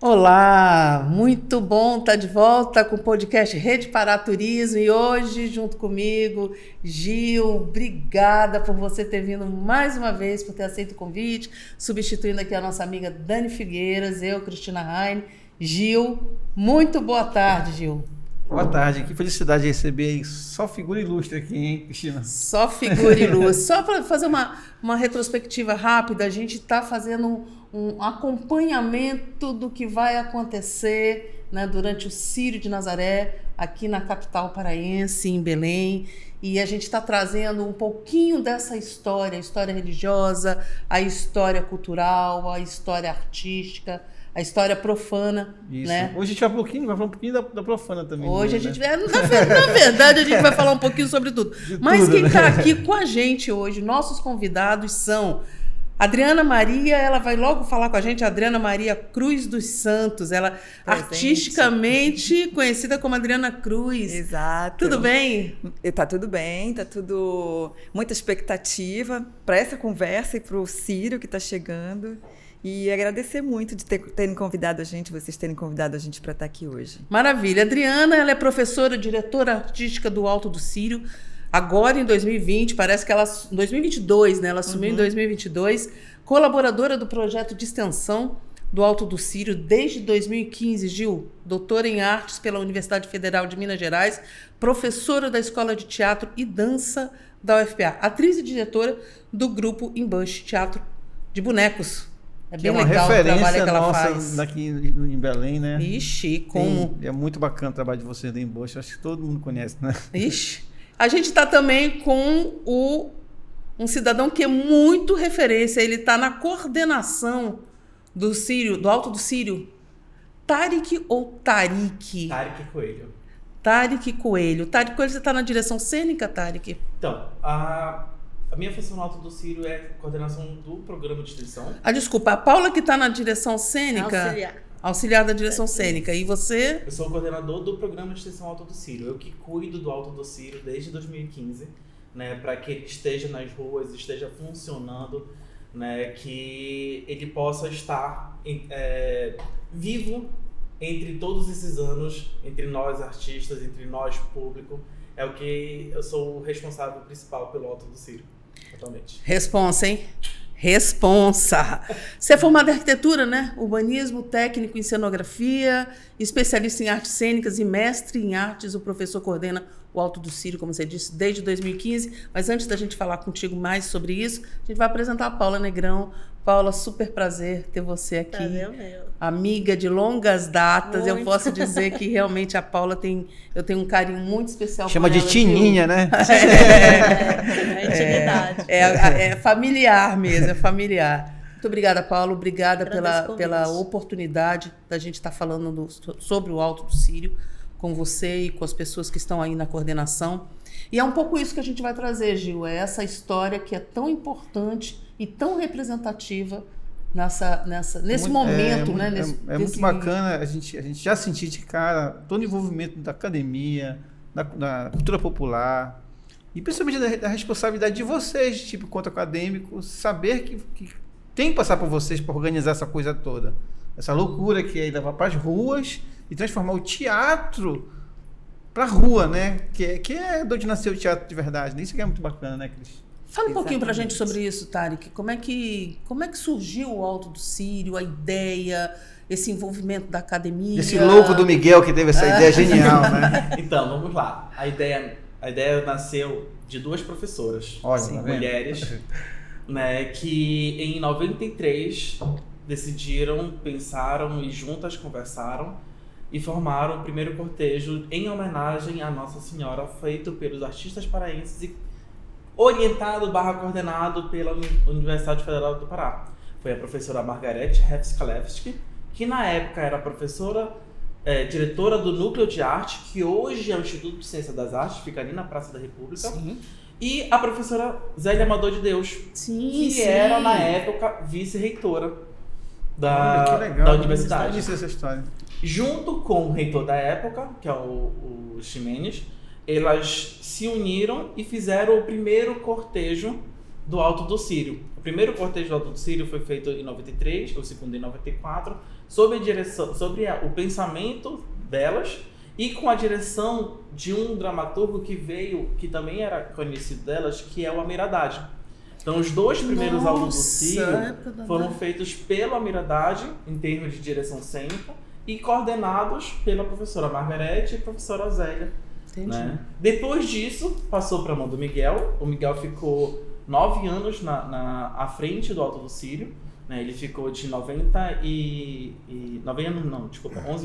Olá, muito bom estar de volta com o podcast Rede Pará Turismo e hoje junto comigo, Gil, obrigada por você ter vindo mais uma vez, por ter aceito o convite, substituindo aqui a nossa amiga Dani Figueiras, eu, Cristina Raine. Gil, muito boa tarde, Gil. Boa tarde, que felicidade de receber aí só figura ilustre aqui, hein, Cristina? Só figura ilustre. Só para fazer uma retrospectiva rápida, a gente está fazendo um acompanhamento do que vai acontecer, né, durante o Círio de Nazaré, aqui na capital paraense, em Belém. E a gente está trazendo um pouquinho dessa história, a história religiosa, a história cultural, a história artística, a história profana. Isso. Né? Hoje a gente vai falar um pouquinho da profana também. Hoje né? a gente na verdade, a gente vai falar um pouquinho sobre tudo. Mas quem está aqui com a gente hoje, nossos convidados são Adriana Maria, ela vai logo falar com a gente, Adriana Maria Cruz dos Santos, ela artisticamente conhecida como Adriana Cruz. Exato. Tudo bem? Tá tudo bem, tá tudo... Muita expectativa para essa conversa e para o Círio que está chegando. E agradecer muito de terem convidado a gente, vocês terem convidado a gente para estar aqui hoje. Maravilha. Adriana, ela é professora, diretora artística do Alto do Círio. Agora em 2020, parece que ela... 2022, né? Ela assumiu em 2022. Colaboradora do projeto de extensão do Alto do Círio desde 2015. Gil, doutora em artes pela Universidade Federal de Minas Gerais, professora da Escola de Teatro e Dança da UFPA, atriz e diretora do grupo Embush Teatro de Bonecos. É bem legal o trabalho que ela faz. Daqui em Belém, né? Ixi, como... É muito bacana o trabalho de vocês da Embush, acho que todo mundo conhece, né? Ixi. A gente está também com um cidadão que é muito referência, ele está na coordenação do Círio, do Alto do Círio. Tarik ou Tarik? Tarik Coelho. Tarik Coelho. Tarik Coelho, você está na direção cênica, Tarik? Então, a minha função no Alto do Círio é coordenação do programa de extensão. Desculpa, a Paula que está na direção cênica... Auxiliar da direção cênica. E você? Eu sou o coordenador do programa de extensão Alto do Círio. Eu que cuido do Alto do Círio desde 2015, né, para que ele esteja nas ruas, esteja funcionando, né, que ele possa estar vivo entre todos esses anos, entre nós artistas, entre nós público. É o que eu sou o responsável principal pelo Alto do Círio, totalmente. Responsa, hein? Responsa! Você é formada em arquitetura, né? Urbanismo, técnico em cenografia, especialista em artes cênicas e mestre em artes. O professor coordena o Alto do Círio, como você disse, desde 2015. Mas antes da gente falar contigo mais sobre isso, a gente vai apresentar a Paula Negrão. Paula, super prazer ter você aqui. Prazer meu. Amiga de longas datas. Muito. Eu posso dizer que realmente a Paula eu tenho um carinho muito especial Chama por ela. de Tininha, né? É intimidade. É familiar mesmo, é familiar. Muito obrigada, Paulo. Obrigada pela oportunidade da gente estar falando sobre o Alto do Círio com você e com as pessoas que estão aí na coordenação. E é um pouco isso que a gente vai trazer, Gil. É essa história que é tão importante e tão representativa nesse momento, né? Muito bacana a gente já sentir de cara todo o envolvimento da academia, da cultura popular e principalmente da responsabilidade de vocês, tipo, quanto acadêmico, saber que tem que passar por vocês para organizar essa coisa toda. Essa loucura que é levar para as ruas e transformar o teatro para a rua, né? Que é de onde nasceu o teatro de verdade. Né? Isso que é muito bacana, né, Cris? Fala um pouquinho pra gente sobre isso, Tarik. Como é que surgiu o Alto do Círio, a ideia, esse envolvimento da academia? Esse louco do Miguel que teve essa ideia genial, né? Então, vamos lá. A ideia nasceu de duas professoras, mulheres, né, que em 93 decidiram, pensaram e juntas conversaram e formaram o primeiro cortejo em homenagem à Nossa Senhora, feito pelos artistas paraenses e orientado / coordenado pela Universidade Federal do Pará. Foi a professora Margarete Hefskalevski, que na época era professora, diretora do Núcleo de Arte, que hoje é o Instituto de Ciência das Artes, fica ali na Praça da República. Sim. E a professora Zélia Amador de Deus, que era na época vice-reitora da universidade. Essa história. Junto com o reitor da época, que é o Ximenes, elas se uniram e fizeram o primeiro cortejo do Alto do Círio. O primeiro cortejo do Alto do Círio foi feito em 93, o segundo em 94, sob o pensamento delas e com a direção de um dramaturgo que também era conhecido delas, que é o Amir Haddad. Então, os dois primeiros Altos do Círio foram feitos pelo Amir Haddad, em termos de direção cênica, e coordenados pela professora Margarete e professora Zélia. Né? Depois disso, passou para a mão do Miguel. O Miguel ficou 9 anos à frente do Alto do Círio. Né? Ele ficou de 11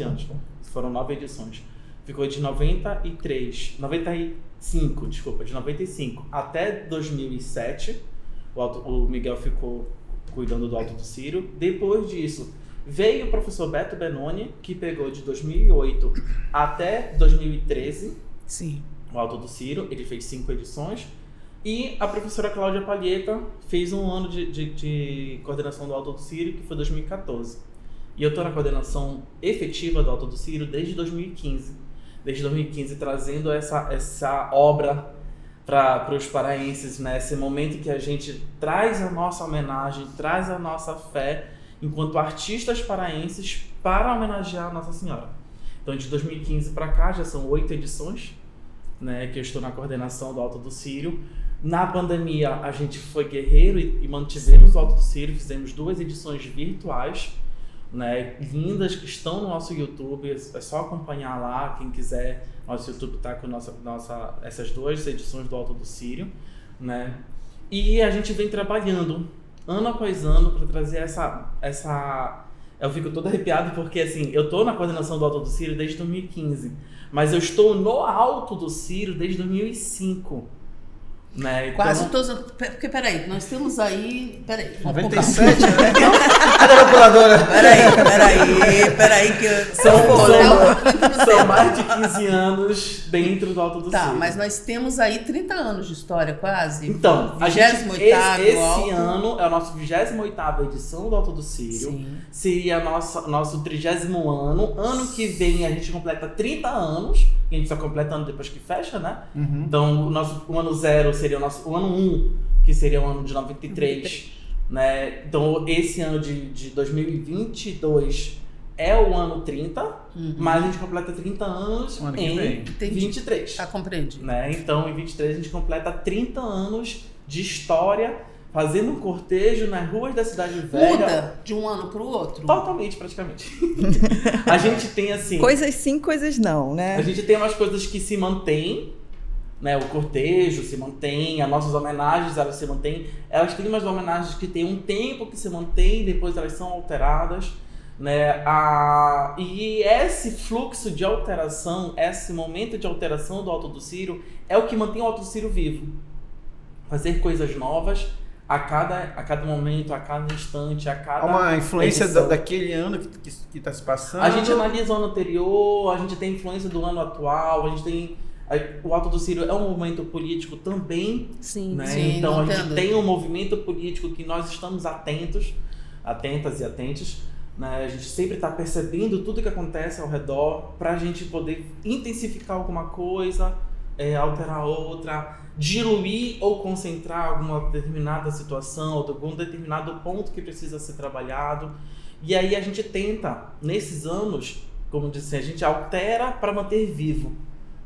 anos. Foram 9 edições. Ficou de 95 até 2007. O Miguel ficou cuidando do Alto do Círio. Depois disso, veio o professor Beto Benoni, que pegou de 2008 até 2013. Sim. O Alto do Círio. Ele fez 5 edições. E a professora Cláudia Palheta fez um ano de coordenação do Alto do Círio, que foi 2014. E eu estou na coordenação efetiva do Alto do Círio desde 2015. Desde 2015, trazendo essa obra para os paraenses, né? Esse momento que a gente traz a nossa homenagem, traz a nossa fé enquanto artistas paraenses para homenagear a Nossa Senhora. Então, de 2015 para cá, já são 8 edições, né, que eu estou na coordenação do Alto do Círio. Na pandemia, a gente foi guerreiro e mantivemos o Alto do Círio, fizemos 2 edições virtuais, né, lindas, que estão no nosso YouTube, é só acompanhar lá, quem quiser. Nosso YouTube está com essas 2 edições do Alto do Círio, né? E a gente vem trabalhando ano após ano para trazer essa... Eu fico todo arrepiado porque, assim, eu estou na coordenação do Alto do Círio desde 2015, mas eu estou no Alto do Círio desde 2005. Né? Então... Quase todos. Porque, peraí, nós temos aí. Peraí. 97, né? Cadê a calculadora? Peraí, que são mais de 15 anos dentro do Alto do Círio. Tá, mas nós temos aí 30 anos de história, quase. Então, 28º esse ano é o nosso 28ª edição do Alto do Círio. Sim. Seria nosso 30º ano. Ano que vem a gente completa 30 anos. A gente só completa ano depois que fecha, né? Uhum. Então, o ano 0 seria o ano 1, que seria o ano de 93. Né? Então, esse ano de 2022 é o ano 30, mas a gente completa 30 anos em 23. Tá compreendido. Né? Então, em 23 a gente completa 30 anos de história, fazendo um cortejo nas ruas da Cidade Velha. Muda de um ano para o outro? Totalmente, praticamente. A gente tem assim... Coisas sim, coisas não, né? A gente tem umas coisas que se mantêm, né? O cortejo se mantém, as nossas homenagens, elas se mantêm. Elas têm umas homenagens que tem um tempo que se mantém, depois elas são alteradas, né? E esse fluxo de alteração, esse momento de alteração do Alto do Círio é o que mantém o Alto do Círio vivo. Fazer coisas novas a cada momento, a cada instante, a cada... Há uma influência daquele ano que está se passando. A gente analisa o ano anterior, a gente tem influência do ano atual, a gente tem... O Alto do Círio é um movimento político também, sim, né? Sim, então a gente tem um movimento político que nós estamos atentas e atentes, né? A gente sempre está percebendo tudo que acontece ao redor para a gente poder intensificar alguma coisa, alterar outra, diluir ou concentrar alguma determinada situação, ou algum determinado ponto que precisa ser trabalhado. E aí a gente tenta, nesses anos, como disse, a gente altera para manter vivo.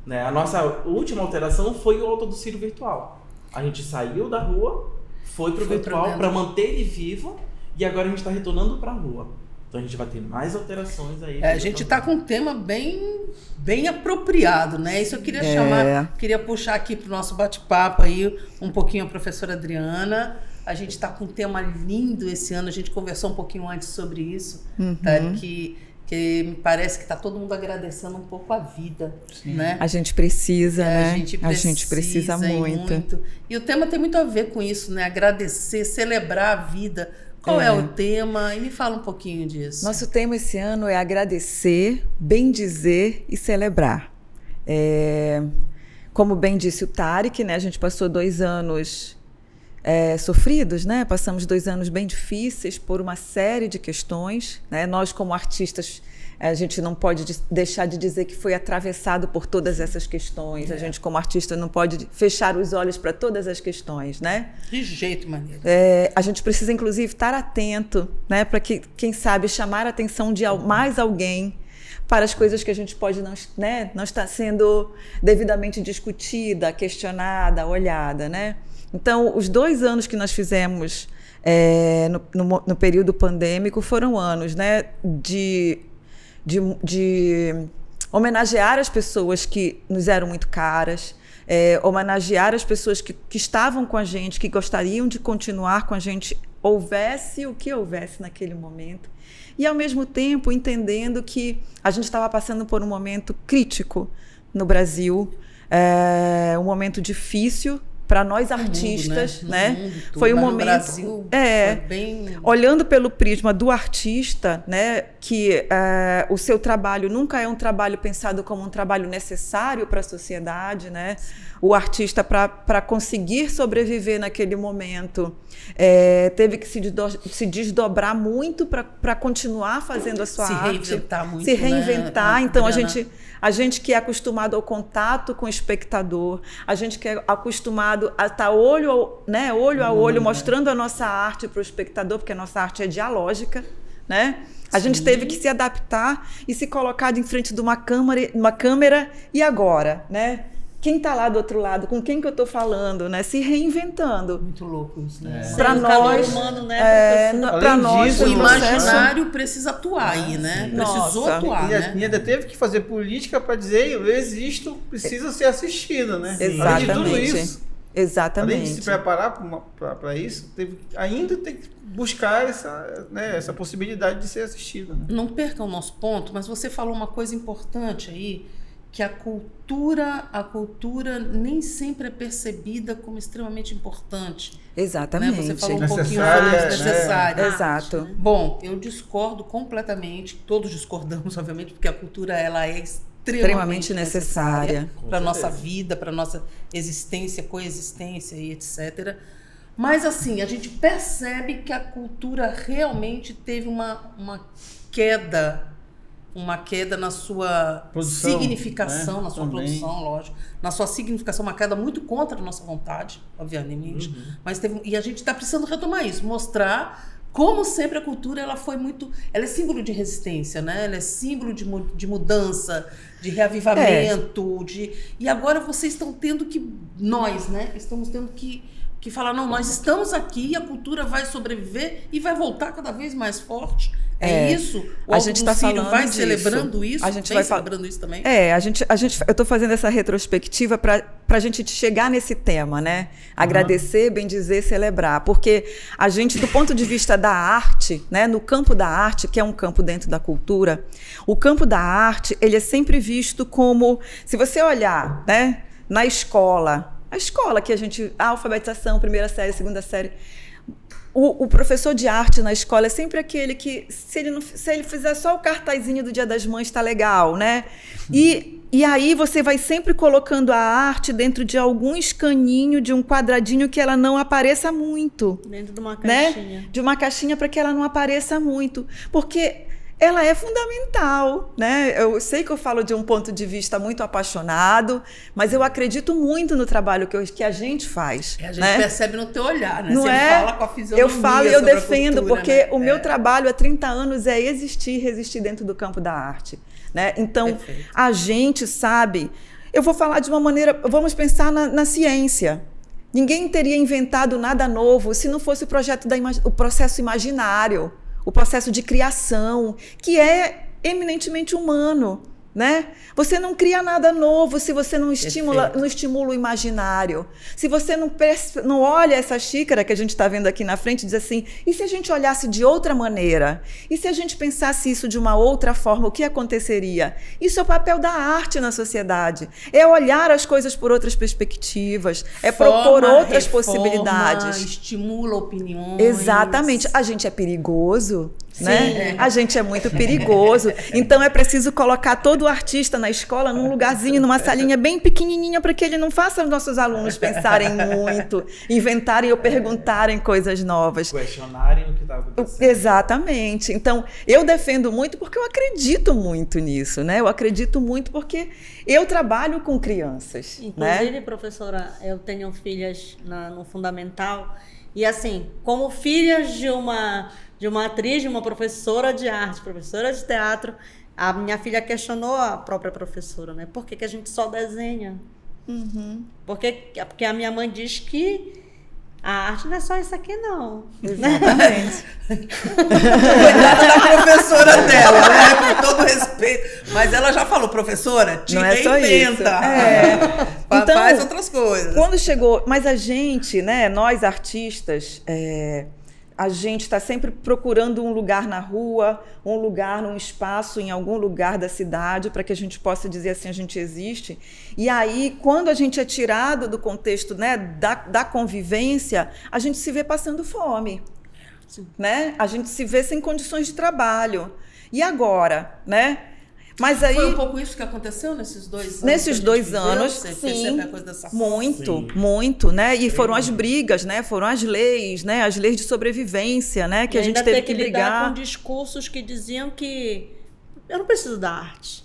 Né? A nossa última alteração foi o Alto do Círio virtual. A gente saiu da rua, foi para o virtual para manter ele vivo, e agora a gente está retornando para a rua. Então a gente vai ter mais alterações aí. A gente está com um tema bem apropriado, né? Isso eu queria queria puxar aqui para o nosso bate-papo aí um pouquinho a professora Adriana. A gente está com um tema lindo esse ano, a gente conversou um pouquinho antes sobre isso, tá? Que me parece que está todo mundo agradecendo um pouco a vida, né? A gente precisa, né? A gente precisa muito. E o tema tem muito a ver com isso, né? Agradecer, celebrar a vida. Qual é o tema? E me fala um pouquinho disso. Nosso tema esse ano é agradecer, bendizer e celebrar. Como bem disse o Tarek, né? A gente passou 2 anos sofridos, né? Passamos 2 anos bem difíceis por uma série de questões, né? Nós, como artistas, A gente não pode deixar de dizer que foi atravessado por todas essas questões. A gente, como artista, não pode fechar os olhos para todas as questões, né? De jeito maneiro. A gente precisa, inclusive, estar atento, né? Para que, quem sabe, chamar a atenção de mais alguém para as coisas que a gente pode não estar sendo devidamente discutida, questionada, olhada, né? Então, os 2 anos que nós fizemos no período pandêmico foram anos, né, de homenagear as pessoas que nos eram muito caras, homenagear as pessoas que estavam com a gente, que gostariam de continuar com a gente, houvesse o que houvesse naquele momento. E, ao mesmo tempo, entendendo que a gente estava passando por um momento crítico no Brasil, um momento difícil para nós artistas, né? Foi um momento, Brasil, foi bem... olhando pelo prisma do artista, né? Que o seu trabalho nunca é um trabalho pensado como um trabalho necessário para a sociedade, né? O artista, para conseguir sobreviver naquele momento, teve que se desdobrar muito para continuar fazendo a sua arte. Reinventar muito, se reinventar, né? Então a gente que é acostumado ao contato com o espectador, a gente que é acostumado a estar olho a olho, mostrando a nossa arte para o espectador, porque a nossa arte é dialógica, né? A gente teve que se adaptar e se colocar em frente de uma câmera e agora, né? Quem está lá do outro lado, com quem que eu estou falando, né? Se reinventando. Muito louco isso, né? Para nós, humano, né? Para nós, o imaginário precisa atuar aí, né? Precisou atuar, né? E ainda teve que fazer política para dizer, eu existo, precisa ser assistido, né? Exatamente. Além de tudo isso, exatamente. Além de se preparar para isso, ainda tem que buscar essa possibilidade de ser assistido. Né? Não perca o nosso ponto, mas você falou uma coisa importante aí, que a cultura nem sempre é percebida como extremamente importante. Exatamente. Né? Você falou um pouquinho antes, necessária. Né? Exato. Bom, eu discordo completamente, todos discordamos, obviamente, porque a cultura ela é extremamente necessária para a nossa vida, para a nossa existência, coexistência e etc. Mas, assim, a gente percebe que a cultura realmente teve uma queda na sua produção, significação, né? Na sua produção, lógico, na sua significação, uma queda muito contra a nossa vontade, obviamente, mas e a gente está precisando retomar isso, mostrar como sempre a cultura ela é símbolo de resistência, né? Ela é símbolo de mudança, de reavivamento, e agora vocês estão tendo que, estamos tendo que falar, não, nós estamos aqui, a cultura vai sobreviver e vai voltar cada vez mais forte. Isso? O a gente está falando vai disso. Celebrando isso? A gente vai celebrando isso também? Eu estou fazendo essa retrospectiva para a gente chegar nesse tema, né? Agradecer, bendizer, celebrar. Porque a gente, do ponto de vista da arte, né? No campo da arte, que é um campo dentro da cultura, o campo da arte, ele é sempre visto como, se você olhar, né? Na escola, a escola que a alfabetização, primeira série, segunda série... O professor de arte na escola é sempre aquele que, se ele fizer só o cartazinho do Dia das Mães, está legal, né? E aí você vai sempre colocando a arte dentro de algum escaninho, de um quadradinho que ela não apareça muito. Dentro de uma caixinha. Né? De uma caixinha para que ela não apareça muito. Porque ela é fundamental, né? Eu sei que eu falo de um ponto de vista muito apaixonado, mas eu acredito muito no trabalho que a gente faz. A gente percebe no teu olhar, né? Não Você fala com a fisionomia. Eu falo e eu defendo, cultura, porque né? o meu trabalho há 30 anos é existir e resistir dentro do campo da arte. Né? Então, a gente sabe... Eu vou falar de uma maneira... Vamos pensar na ciência. Ninguém teria inventado nada novo se não fosse o processo imaginário, o processo de criação, que é eminentemente humano, né? Você não cria nada novo se você não estimula o imaginário. Se você não olha essa xícara que a gente está vendo aqui na frente e diz assim, e se a gente olhasse de outra maneira? E se a gente pensasse isso de uma outra forma, o que aconteceria? Isso é o papel da arte na sociedade. É olhar as coisas por outras perspectivas, propor outras possibilidades. Estimula opiniões. Exatamente. A gente é perigoso, né? A gente é muito perigoso. Então é preciso colocar todo o artista na escola num lugarzinho, numa salinha bem pequenininha, para que ele não faça os nossos alunos pensarem muito, inventarem ou perguntarem coisas novas. Questionarem o que está acontecendo. Exatamente. Então, eu defendo muito porque eu acredito muito nisso, né? Eu acredito muito porque eu trabalho com crianças. Inclusive, né? professora, eu tenho filhas no fundamental e, assim, como filhas de uma atriz, de uma professora de arte, professora de teatro, a minha filha questionou a própria professora, né? Por que a gente só desenha? Porque a minha mãe diz que a arte não é só isso aqui, não. Exatamente. Coitada da professora dela, né? Com todo respeito. Mas ela já falou, professora, te Não é só reinventa. isso. É. Então, faz outras coisas. Quando chegou... Mas a gente, né? Nós artistas... A gente está sempre procurando um lugar na rua, um lugar, num espaço, em algum lugar da cidade, para que a gente possa dizer assim, a gente existe. E aí, quando a gente é tirado do contexto, né, da convivência, a gente se vê passando fome. Né? A gente se vê sem condições de trabalho. E agora, né? Mas aí, foi um pouco isso que aconteceu nesses 2 anos? Nesses 2 anos, você sim, percebe a coisa dessa muito, né? E foram as brigas, né? Foram as leis, né? As leis de sobrevivência, né? Que a gente teve que brigar. Lidar com discursos que diziam que eu não preciso da arte,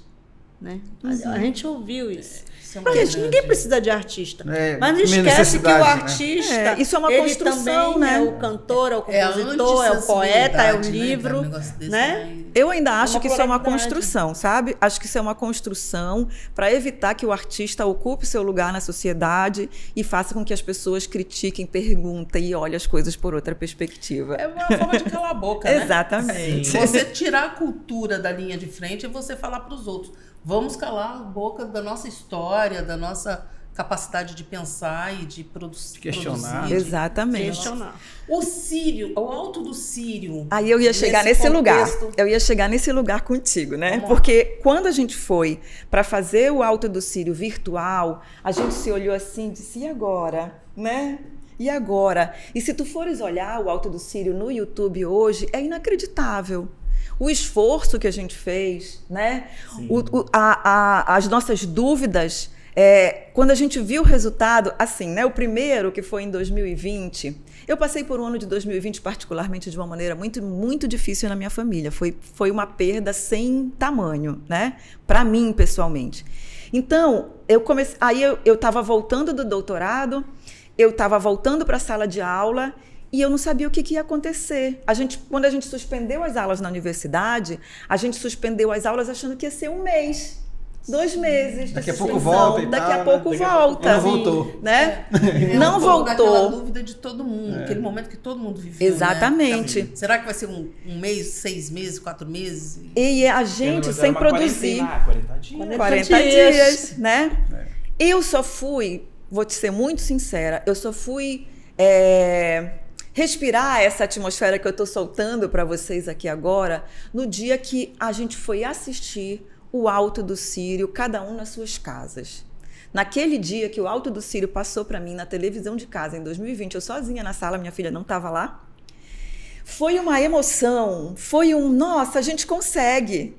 né? A gente ouviu isso. Gente, ninguém precisa de artista. Mas não esquece que o artista, né? Isso é uma construção, também né? É o cantor, é o compositor, é o poeta, é o livro, né? Eu ainda acho que isso é uma construção, sabe? Acho que isso é uma construção para evitar que o artista ocupe seu lugar na sociedade e faça com que as pessoas critiquem, perguntem e olhem as coisas por outra perspectiva. É uma forma de calar a boca, né? Exatamente. Você tirar a cultura da linha de frente e você falar para os outros. Vamos calar a boca da nossa história, da nossa capacidade de pensar e de questionar. produzir. Exatamente. Questionar. O Círio, o Alto do Círio. Aí eu ia chegar nesse lugar. Eu ia chegar nesse lugar contigo, né? Porque quando a gente foi para fazer o Alto do Círio virtual, a gente se olhou assim e disse, e agora? Né? E agora? E se tu fores olhar o Alto do Círio no YouTube hoje, é inacreditável. O esforço que a gente fez, né? As nossas dúvidas, quando a gente viu o resultado, assim, né? O primeiro, que foi em 2020, eu passei por um ano de 2020 particularmente de uma maneira muito, muito difícil na minha família. Foi uma perda sem tamanho, né? Para mim, pessoalmente. Então, aí eu estava voltando do doutorado, eu estava voltando para a sala de aula e eu não sabia o que ia acontecer. Quando a gente suspendeu as aulas na universidade, a gente suspendeu as aulas achando que ia ser 1 mês, 2 meses. Daqui a pouco volta. Daqui a pouco volta. Não voltou. Né? Não voltou. Aquela dúvida de todo mundo, aquele momento que todo mundo viveu. Exatamente. Né? Será que vai ser um mês, 6 meses, 4 meses? E a gente sem produzir. 40 dias, né? Eu só fui, vou te ser muito sincera, eu só fui respirar essa atmosfera que eu estou soltando para vocês aqui agora, no dia que a gente foi assistir o Alto do Círio, cada um nas suas casas. Naquele dia que o Alto do Círio passou para mim na televisão de casa, em 2020, eu sozinha na sala, minha filha não estava lá, foi uma emoção, nossa, a gente consegue,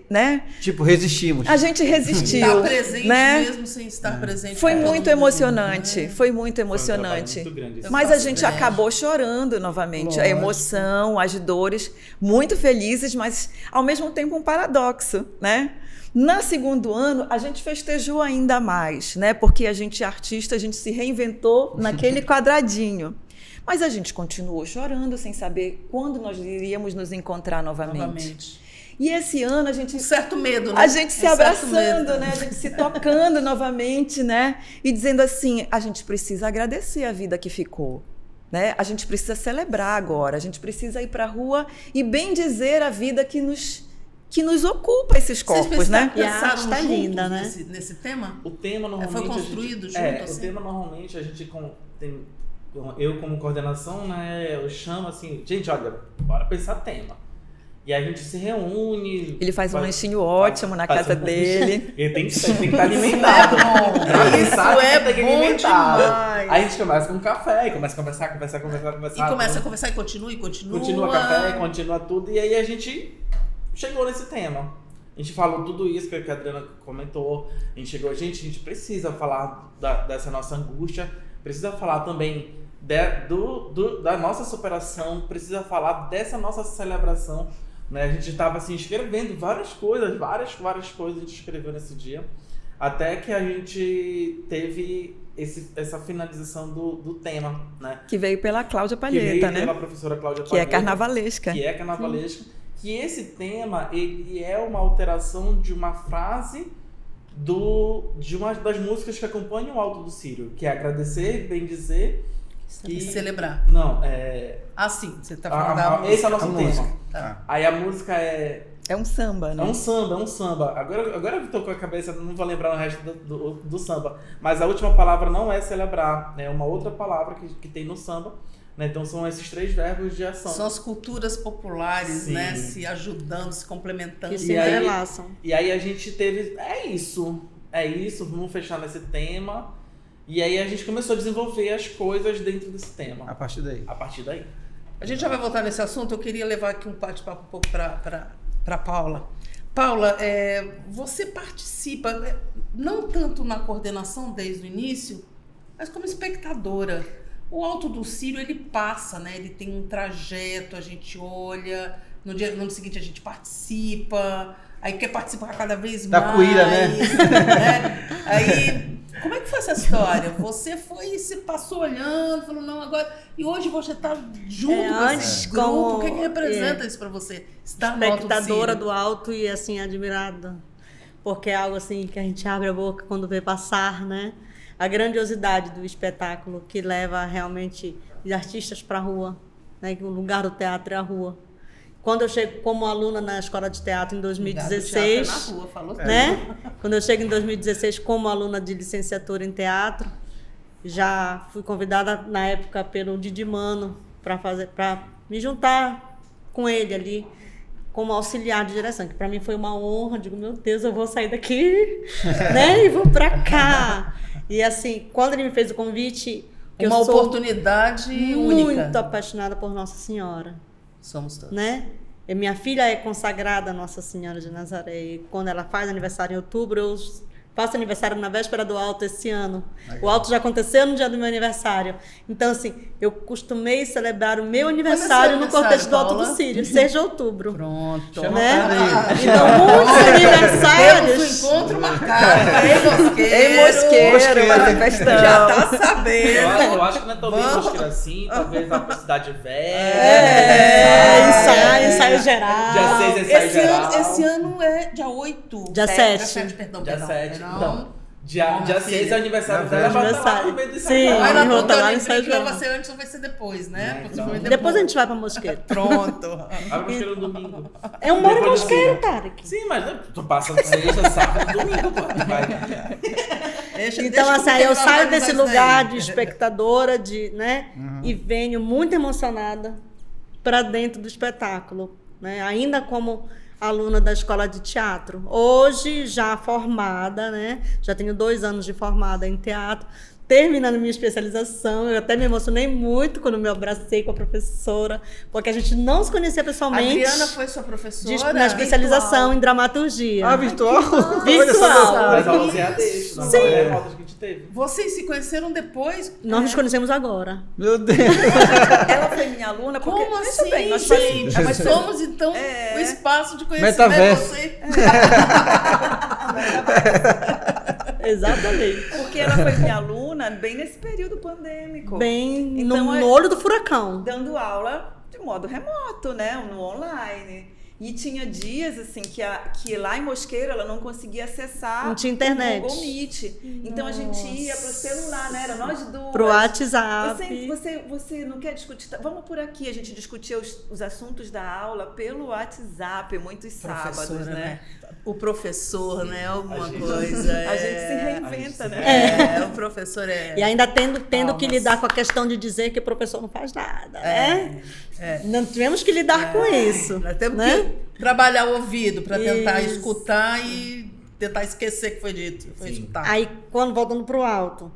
né? Tipo, resistimos. A gente resistiu. Estar presente, né? mesmo sem estar presente. Foi muito emocionante, foi muito Foi emocionante. um trabalho muito grande. Mas a gente acabou chorando novamente. Lógico. A emoção, as dores, muito felizes, mas ao mesmo tempo um paradoxo, né? No segundo ano, a gente festejou ainda mais, né? Porque a gente é artista, a gente se reinventou naquele quadradinho. Mas a gente continuou chorando, sem saber quando nós iríamos nos encontrar novamente. E esse ano a gente... Um certo medo, né? A gente se abraçando, né? A gente se tocando novamente, né? E dizendo assim, a gente precisa agradecer a vida que ficou, né? A gente precisa celebrar agora, a gente precisa ir para a rua e bem dizer a vida que nos ocupa esses corpos, né? E a arte tá linda, né? Nesse tema? O tema normalmente... Foi construído junto, assim? O tema normalmente a gente tem... Eu como coordenação, né? Eu chamo assim... Gente, olha, bora pensar tema. E aí a gente se reúne... Ele faz um lanchinho ótimo na casa dele. Ele tem que estar alimentado. Isso é bom demais. Aí a gente começa com um café e começa a conversar. E começa a conversar e continua. Continua café, continua tudo. E aí a gente chegou nesse tema. A gente falou tudo isso que a Adriana comentou. A gente chegou, a gente precisa falar dessa nossa angústia, precisa falar também da nossa superação, precisa falar dessa nossa celebração, né? A gente estava assim, escrevendo várias coisas a gente escreveu nesse dia, até que a gente teve essa finalização do tema, né? Que veio pela Cláudia Palheta, que veio né? pela professora Cláudia Que Palheta, é carnavalesca. Que é carnavalesca. Sim. Que esse tema, ele é uma alteração de uma frase de uma das músicas que acompanham o Alto do Círio, que é agradecer, bendizer e celebrar. Não, sim, você tá falando da música. Esse é o nosso tema. Música. Tá. Aí a música é um samba, né? É um samba. Agora eu tô com a cabeça, não vou lembrar o resto do samba. Mas a última palavra não é celebrar, é uma outra palavra que tem no samba. Né? Então são esses 3 verbos de ação. São as culturas populares, Sim. né? Se ajudando, se complementando. Que se entrelaçam. E aí a gente teve... É isso, vamos fechar nesse tema. E aí a gente começou a desenvolver as coisas dentro desse tema. A partir daí. A gente já vai voltar nesse assunto. Eu queria levar aqui um bate-papo um pouco para Paula. Paula, você participa, não tanto na coordenação desde o início, mas como espectadora. O Alto do Círio, ele passa, né? Ele tem um trajeto, a gente olha, no ano seguinte a gente participa, aí quer participar cada vez mais. Da cuíra, né? Aí, como é que foi essa história? Você se passou olhando, falou, não, agora... E hoje você está junto com esse grupo, o que representa isso para você? Estar no Alto do Círio? Espectadora do Alto e, assim, admirada. Porque é algo, assim, que a gente abre a boca quando vê passar, né? A grandiosidade do espetáculo que leva realmente os artistas para a rua, né? O lugar do teatro é a rua. Quando eu chego como aluna na escola de teatro em 2016, na rua, falou né? Quando eu chego em 2016 como aluna de licenciatura em teatro, já fui convidada na época pelo Didi Mano para me juntar com ele ali como auxiliar de direção, que para mim foi uma honra. Digo, meu Deus, eu vou sair daqui, né? E vou para cá. E assim, quando ele me fez o convite... Uma oportunidade única. Muito apaixonada por Nossa Senhora. Somos todos. Né? E minha filha é consagrada a Nossa Senhora de Nazaré. E quando ela faz aniversário em outubro, eu faço aniversário na véspera do Alto esse ano. Legal. O Alto já aconteceu no dia do meu aniversário. Então, assim, eu costumei celebrar o meu aniversário no contexto do Alto do Círio, 6 de outubro. Pronto. Né? Então, muitos aniversários. Temos um encontro marcado. Ei, Mosqueiro, manifestando. Já tá sabendo. Eu acho que não é tão bem Mosqueiro assim, talvez na Cidade Velha. Ensaio geral. Dia 6 é ensaio geral. Esse ano é dia 8. Dia 7. Perdão. Dia 7. Então, dia 6 é aniversário dela. Aniversário. Sim, ela volta lá no ensaio geral. Vai ser antes ou vai ser depois, né? Depois a gente vai pra Mosqueiro. Pronto. Vai Mosqueiro no domingo. É um moro Mosqueiro, Tarek. Sim, mas tu passa sexta, sábado, domingo, pô. Então, assim, eu saio desse lugar de espectadora, né? E venho muito emocionada para dentro do espetáculo, né? Ainda como aluna da escola de teatro. Hoje, já formada, né? Já tenho 2 anos de formada em teatro. Terminando minha especialização, eu até me emocionei muito quando me abracei com a professora, porque a gente não se conhecia pessoalmente. A Adriana foi sua professora? Na especialização em dramaturgia. Ah, virtual? Virtual. Mas aulas EAD, não é remotas que a gente teve. Vocês se conheceram depois? Nós nos conhecemos agora. Meu Deus. Ela foi minha aluna porque... Como assim, bem, nós gente? Mas somos, então, o espaço de conhecimento. Metaverso. Exatamente. Porque ela foi minha aluna bem nesse período pandêmico. Bem então, no olho do furacão. Dando aula de modo remoto, né? No online. E tinha dias, assim, que lá em Mosqueiro ela não conseguia acessar. Não tinha internet. O Google Meet. Então a gente ia pro celular, né? Era nós duas. Pro WhatsApp. Você não quer discutir? Vamos por aqui. A gente discutia os assuntos da aula pelo WhatsApp, muitos sábados, né? O professor, né? Alguma coisa. A gente se reinventa, né? O professor é... E ainda tendo que lidar com a questão de dizer que o professor não faz nada, né? Não tivemos que lidar com isso. Nós temos que trabalhar o ouvido para tentar escutar e tentar esquecer que foi dito. Aí, voltando pro alto,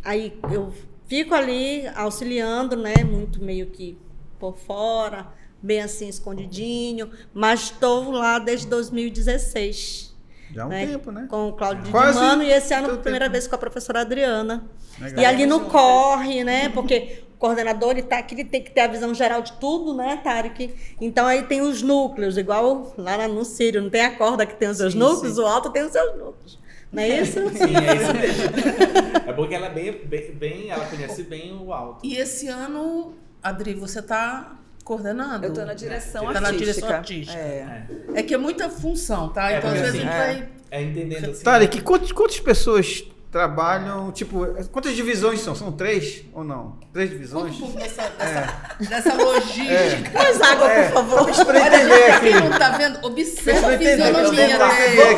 aí eu fico ali auxiliando, né? Muito meio que por fora, bem assim, escondidinho, mas estou lá desde 2016. Já há um tempo, né? Com o Cláudio de Quase Mano, e esse ano, todo primeira tempo. vez com a professora Adriana. Legal. E ali no corre, né? Porque o coordenador, ele tá aqui, ele tem que ter a visão geral de tudo, né, Tarek? Então aí tem os núcleos, igual lá no Círio, não tem a corda que tem os seus núcleos, o alto tem os seus núcleos. Não é isso? Sim, é isso mesmo. É porque ela é bem, ela conhece bem o alto. E esse ano, Adri, você está coordenando? Eu estou na direção Tá artística. na direção artística. É. É que é muita função, tá? Então, às porque vezes, a gente assim, vai... É entendendo assim. Tarek, quantas pessoas trabalham, tipo, quantas divisões são? São 3 ou não? 3 divisões? Um pouco dessa logística. Mais água, por favor. Só pra entender Pra aqui. quem não tá vendo, observa a Deixa eu entender, fisionomia vamos lá. dele.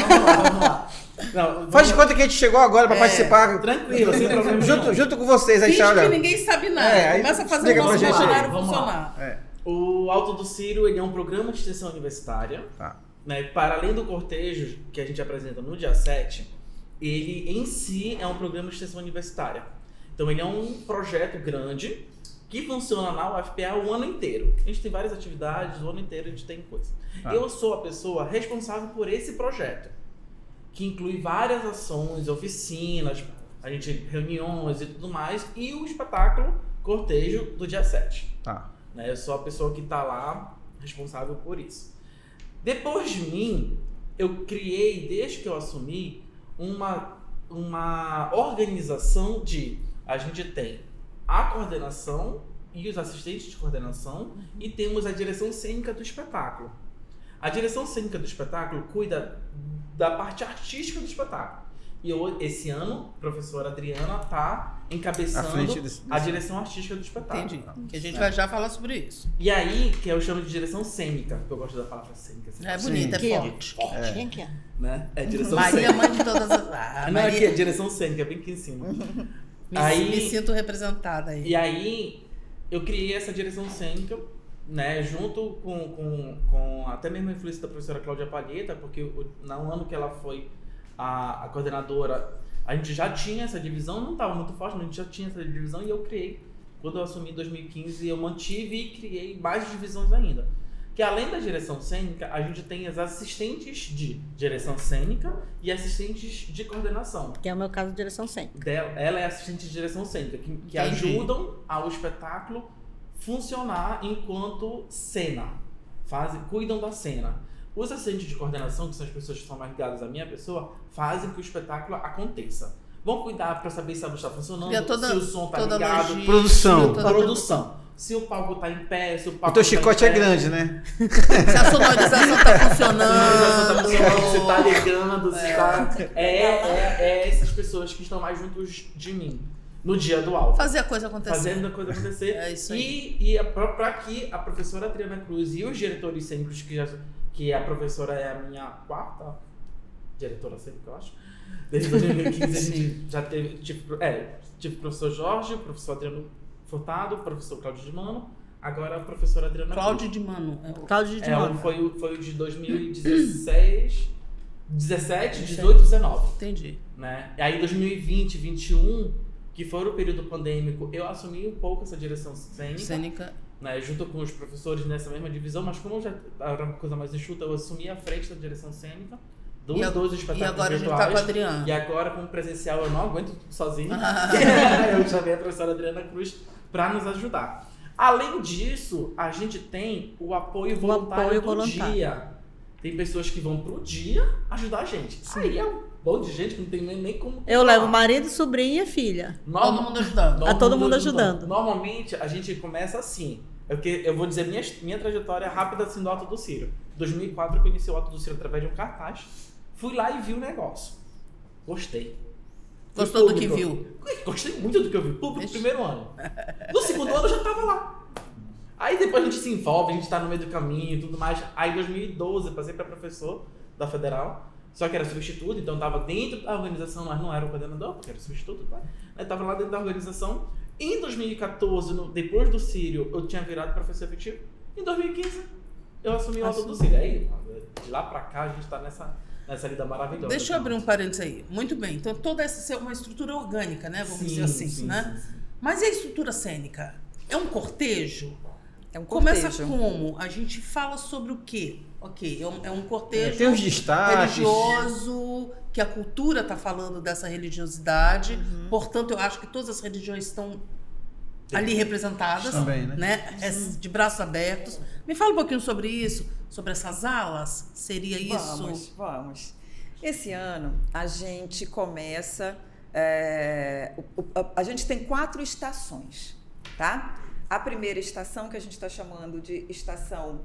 Vamos lá. Não, Faz de conta que a gente chegou agora para participar. Tranquilo, sem problema nenhum. Junto com vocês aí, Finge que olha. ninguém sabe nada. Aí Começa a fazer explica o nosso pra gente aí. funcionário Vamos lá. funcionar. O Alto do Círio, ele é um programa de extensão universitária. Tá. Né? Para além do cortejo que a gente apresenta no dia 7, ele em si é um programa de extensão universitária. Então ele é um projeto grande que funciona na UFPA o ano inteiro. A gente tem várias atividades, o ano inteiro a gente tem coisa. Ah. Eu sou a pessoa responsável por esse projeto, que inclui várias ações, oficinas, a gente reuniões e tudo mais, e o espetáculo cortejo do dia 7. Tá. Né? Eu sou a pessoa que está lá responsável por isso. Depois de mim, eu criei, desde que eu assumi, uma organização de... A gente tem a coordenação e os assistentes de coordenação e temos a direção cênica do espetáculo. A direção cênica do espetáculo cuida da parte artística do espetáculo. E esse ano, a professora Adriana está encabeçando a direção artística do espetáculo. Entendi. Que a gente vai já falar sobre isso. E aí, que eu chamo de direção cênica, que eu gosto da palavra cênica. É bonita, é forte. Quem que é? Né? É direção Maria, cênica. mãe de todas as... Ah, Não, Maria, aqui é direção cênica, bem aqui em cima. me sinto representada aí. E aí, eu criei essa direção cênica, né, junto com até mesmo a influência da professora Cláudia Palheta, porque no ano que ela foi a coordenadora, a gente já tinha essa divisão, não estava muito forte, mas a gente já tinha essa divisão e eu criei. Quando eu assumi em 2015, eu mantive e criei mais divisões ainda. Que além da direção cênica, a gente tem as assistentes de direção cênica e assistentes de coordenação. Que é o meu caso de direção cênica. Ela é assistente de direção cênica, que ajudam ao espetáculo funcionar enquanto cena, cuidam da cena. Os assistentes de coordenação, que são as pessoas que são mais ligadas à minha pessoa, fazem que o espetáculo aconteça. Vão cuidar para saber se a luz está funcionando, se o som está ligado. Produção. Se o palco está em pé, se o palco. O teu chicote é grande, né? Se a sonorização está funcionando. Se está ligando, se está. Essas pessoas que estão mais juntos de mim. No dia do alto. Fazer a coisa acontecer. Fazendo a coisa acontecer. É isso aí. E para que a professora Adriana Cruz e os diretores cênicos, que a professora é a minha 4ª diretora cênica, eu acho. Desde 2015 a gente já tive o professor Jorge, o professor Adriano Furtado, o professor Cláudio de Mano, agora a professora Adriana Cláudio Cruz. de Mano. Cláudio de Mano. Foi o de 2016, 17, 18 e 19. Entendi. Né? E aí 2020, 2021, que foi o período pandêmico, eu assumi um pouco essa direção cênica. Né, junto com os professores nessa mesma divisão, mas como já era uma coisa mais enxuta, eu assumi a frente da direção cênica dos 12 espetáculos virtuais. E agora virtuais, a gente tá com a Adriana. E agora, como presencial, eu não aguento sozinho. Eu chamei a professora Adriana Cruz para nos ajudar. Além disso, a gente tem o apoio voluntário do dia. Tem pessoas que vão pro dia ajudar a gente. Sim. Aí é um monte de gente que não tem nem como... Eu levo marido, sobrinha e filha. Todo mundo ajudando. Todo mundo ajudando. Normalmente, a gente começa assim. Eu vou dizer minha trajetória rápida assim do Alto do Círio. Em 2004, eu conheci o Alto do Círio através de um cartaz. Fui lá e vi o negócio. Gostei. Gostou do que viu? Gostei muito do que eu vi. Público no primeiro ano. No segundo ano, eu já tava lá. Aí depois a gente se envolve, a gente tá no meio do caminho e tudo mais. Aí em 2012, eu passei para professor da Federal. Só que era substituto, então eu tava dentro da organização, mas não era o coordenador, porque era substituto. Eu tava lá dentro da organização. Em 2014, depois do Círio, eu tinha virado professor efetivo. Em 2015, eu assumi o Alto do Círio. Aí, de lá pra cá, a gente tá nessa lida maravilhosa. Deixa eu abrir um parênteses aí. Muito bem. Então, toda essa é uma estrutura orgânica, né? Vamos dizer assim, né? Sim. Mas e a estrutura cênica? É um cortejo? É um cortejo. Começa como? A gente fala sobre o quê? Ok, é um cortejo tem os destaques religioso, que a cultura está falando dessa religiosidade. Portanto, eu acho que todas as religiões estão ali representadas, também, né? De braços abertos. Me fala um pouquinho sobre isso, sobre essas alas. Seria isso? Vamos. Esse ano a gente começa. A gente tem 4 estações, tá? A primeira estação, que a gente está chamando de estação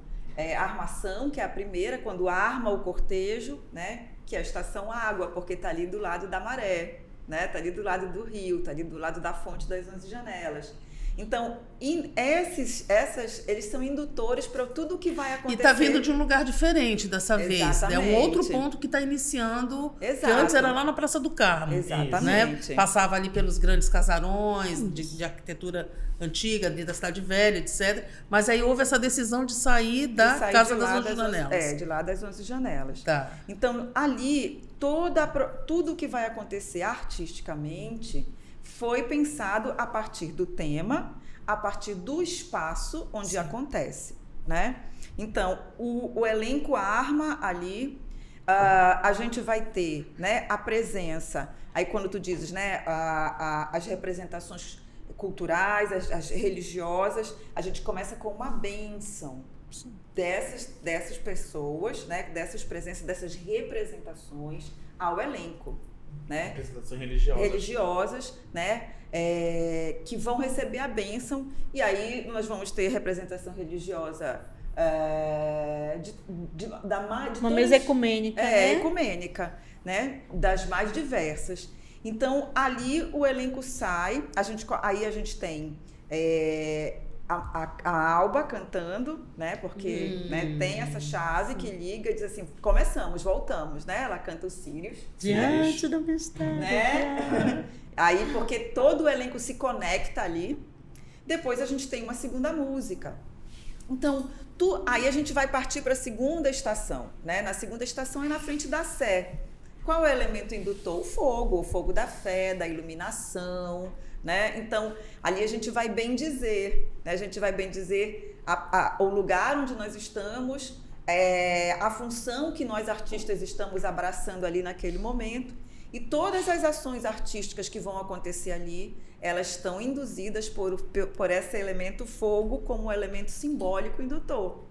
armação, que é a primeira, quando arma o cortejo, né? Que é a estação água, porque está ali do lado da maré, né? Está ali do lado do rio, está ali do lado da fonte das 11 janelas. Então, eles são indutores para tudo o que vai acontecer. E está vindo de um lugar diferente dessa vez. É um outro ponto que está iniciando. Exato. Que antes era lá na Praça do Carmo. Exatamente. Né? Passava ali pelos grandes casarões de arquitetura antiga, ali da Cidade Velha, etc. Mas aí houve essa decisão de sair da Casa das 11 Janelas. De lá das 11 janelas. Tá. Então, ali, tudo o que vai acontecer artisticamente foi pensado a partir do tema, a partir do espaço onde acontece, né? Então, o elenco arma ali, a gente vai ter, né, a presença, aí quando tu dizes, né, as representações culturais, as religiosas, a gente começa com uma bênção dessas pessoas, né, dessas presenças, dessas representações ao elenco. Né? Representações religiosas, né? Que vão receber a bênção, e aí nós vamos ter representação religiosa uma mesa ecumênica, né? Ecumênica, né? Das mais diversas. Então, ali o elenco sai, aí a gente tem a Alba cantando, né? Porque né, tem essa chave que liga e diz assim, voltamos, né? Ela canta os Sírios. Diante do mistério. Né? Aí, porque todo o elenco se conecta ali. Depois a gente tem uma segunda música. Então, aí a gente vai partir para a segunda estação, né? Na segunda estação é na frente da Sé. Qual é o elemento indutor? O fogo da fé, da iluminação, né? Então, ali a gente vai bem dizer, né? A gente vai bem dizer o lugar onde nós estamos, a função que nós artistas estamos abraçando ali naquele momento, e todas as ações artísticas que vão acontecer ali, elas estão induzidas por esse elemento fogo como elemento simbólico indutor.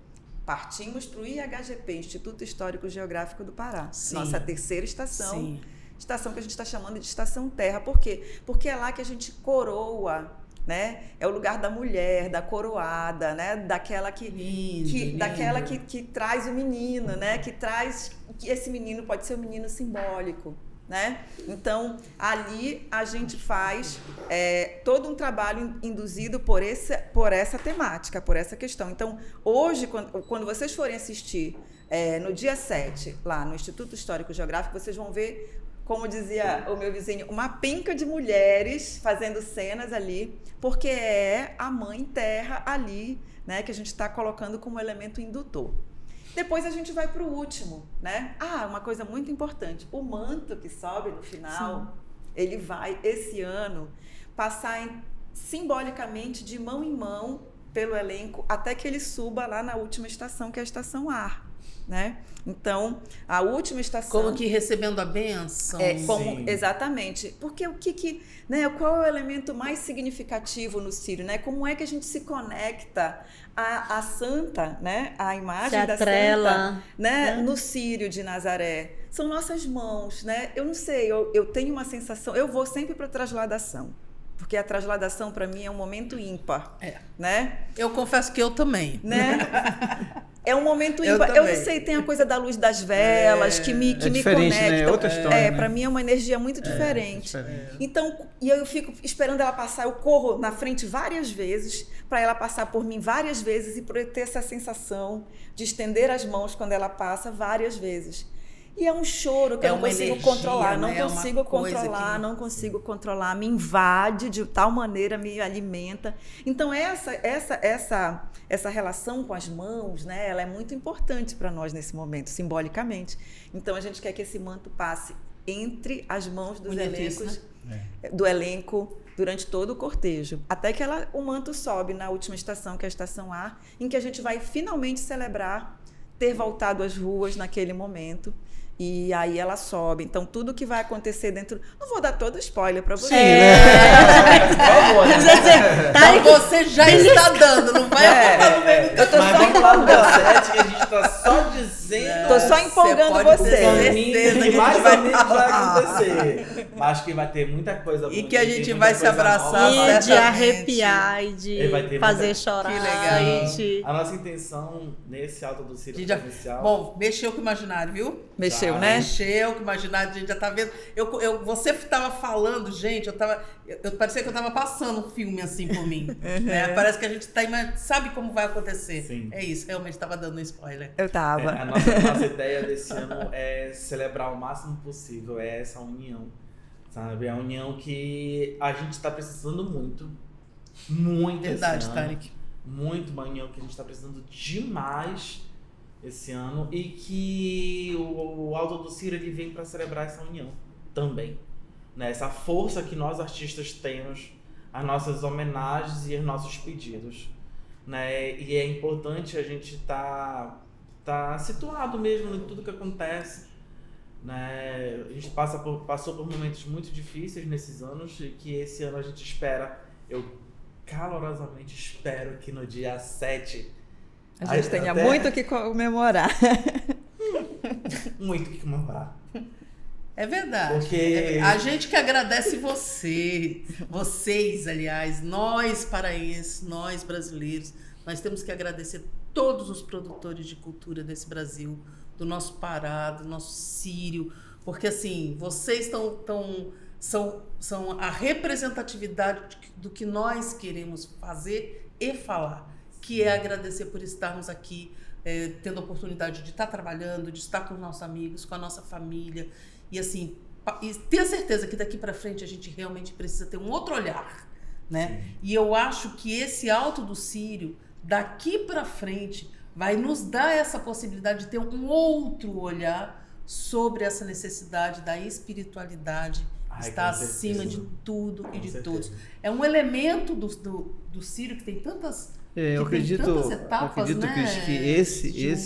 Partimos para o IHGP, Instituto Histórico Geográfico do Pará, nossa terceira estação. Sim. Estação que a gente está chamando de Estação Terra. Por quê? Porque é lá que a gente coroa, né? É o lugar da mulher, da coroada, né? Daquela daquela que traz o menino, né? Que esse menino pode ser um menino simbólico, né? Então, ali a gente faz todo um trabalho induzido por essa temática, por essa questão. Então, hoje, quando vocês forem assistir no dia 7, lá no Instituto Histórico Geográfico, vocês vão ver, como dizia o meu vizinho, uma penca de mulheres fazendo cenas ali, porque é a Mãe Terra ali, né, que a gente está colocando como elemento indutor. Depois a gente vai para o último, né? Uma coisa muito importante, o manto que sobe no final, ele vai, esse ano, passar simbolicamente de mão em mão pelo elenco, até que ele suba lá na última estação, que é a Estação Ar. Né? Então, a última estação... Como que recebendo a bênção. Exatamente. Porque né, qual é o elemento mais significativo no Sírio? Né? Como é que a gente se conecta à Santa, né? À imagem da Santa, né? No Sírio de Nazaré? São nossas mãos. Né? Eu não sei, eu tenho uma sensação... Eu vou sempre para a trasladação. Porque a trasladação, para mim, é um momento ímpar. Né? Eu confesso que eu também. Né? É um momento ímpar. Eu não sei, tem a coisa da luz das velas que me conecta. Né? É outra história, para mim é uma energia muito diferente. Então, e eu fico esperando ela passar, eu corro na frente várias vezes para ela passar por mim várias vezes e por eu ter essa sensação de estender as mãos quando ela passa várias vezes. E é um choro que eu não consigo controlar, não consigo controlar, me invade de tal maneira, me alimenta. Então essa relação com as mãos, né, ela é muito importante para nós nesse momento, simbolicamente. Então a gente quer que esse manto passe entre as mãos dos elencos, do elenco durante todo o cortejo, até que o manto sobe na última estação, que é a estação A, em que a gente vai finalmente celebrar ter voltado às ruas naquele momento. E aí ela sobe. Então, tudo que vai acontecer dentro... Não vou dar todo spoiler para você. Por favor, né? Você já está dando, não vai botar no meio do Eu tô Mas só vamos lá no empolgando. 7 que a gente tá só dizendo. Tô só empolgando você. Que mais ou menos vai acontecer. Mas que vai ter muita coisa E boa, que a tem gente muita vai coisa se abraçar, nova. E de certamente. arrepiar e de Vai ter fazer muita- chorar. Que legal. E de... A nossa intenção nesse Alto do Círio presencial. Bom, mexeu com o imaginário, viu? Mexeu, Tá. né? Mexeu com o imaginário, a gente já tá vendo. Você estava falando, gente, eu parecia que eu estava passando um filme assim por mim. Né? Parece que a gente sabe como vai acontecer. Sim. É isso, realmente estava dando um spoiler. Eu tava. A nossa ideia desse ano é celebrar o máximo possível, é essa união, sabe? É a união que a gente está precisando muito. Muito. Verdade, esse ano. Tarek. Muito, uma união que a gente está precisando demais esse ano e que o Alto do Círio ele vem para celebrar essa união também. Né? Essa força que nós artistas temos, as nossas homenagens e os nossos pedidos. Né? E é importante a gente tá situado mesmo em tudo que acontece. Né? A gente passou por momentos muito difíceis nesses anos e que esse ano a gente espera, eu calorosamente espero que no dia 7 A gente tenha muito o que comemorar. muito o que comemorar. É verdade. Porque- A gente que agradece vocês, aliás, nós paraenses, nós brasileiros, nós temos que agradecer todos os produtores de cultura desse Brasil, do nosso Pará, do nosso Círio, porque assim, vocês são a representatividade do que nós queremos fazer e falar, que é agradecer por estarmos aqui, tendo a oportunidade de estar trabalhando, de estar com os nossos amigos, com a nossa família, e assim, e ter certeza que daqui para frente a gente realmente precisa ter um outro olhar, né? Sim. E eu acho que esse Alto do Círio, daqui para frente, vai nos dar essa possibilidade de ter um outro olhar sobre essa necessidade da espiritualidade, Ai, estar com acima certeza. de tudo e Com de certeza. todos. É um elemento do Círio que tem tantas... Eu que tem acredito, tantas etapas, Cris, né?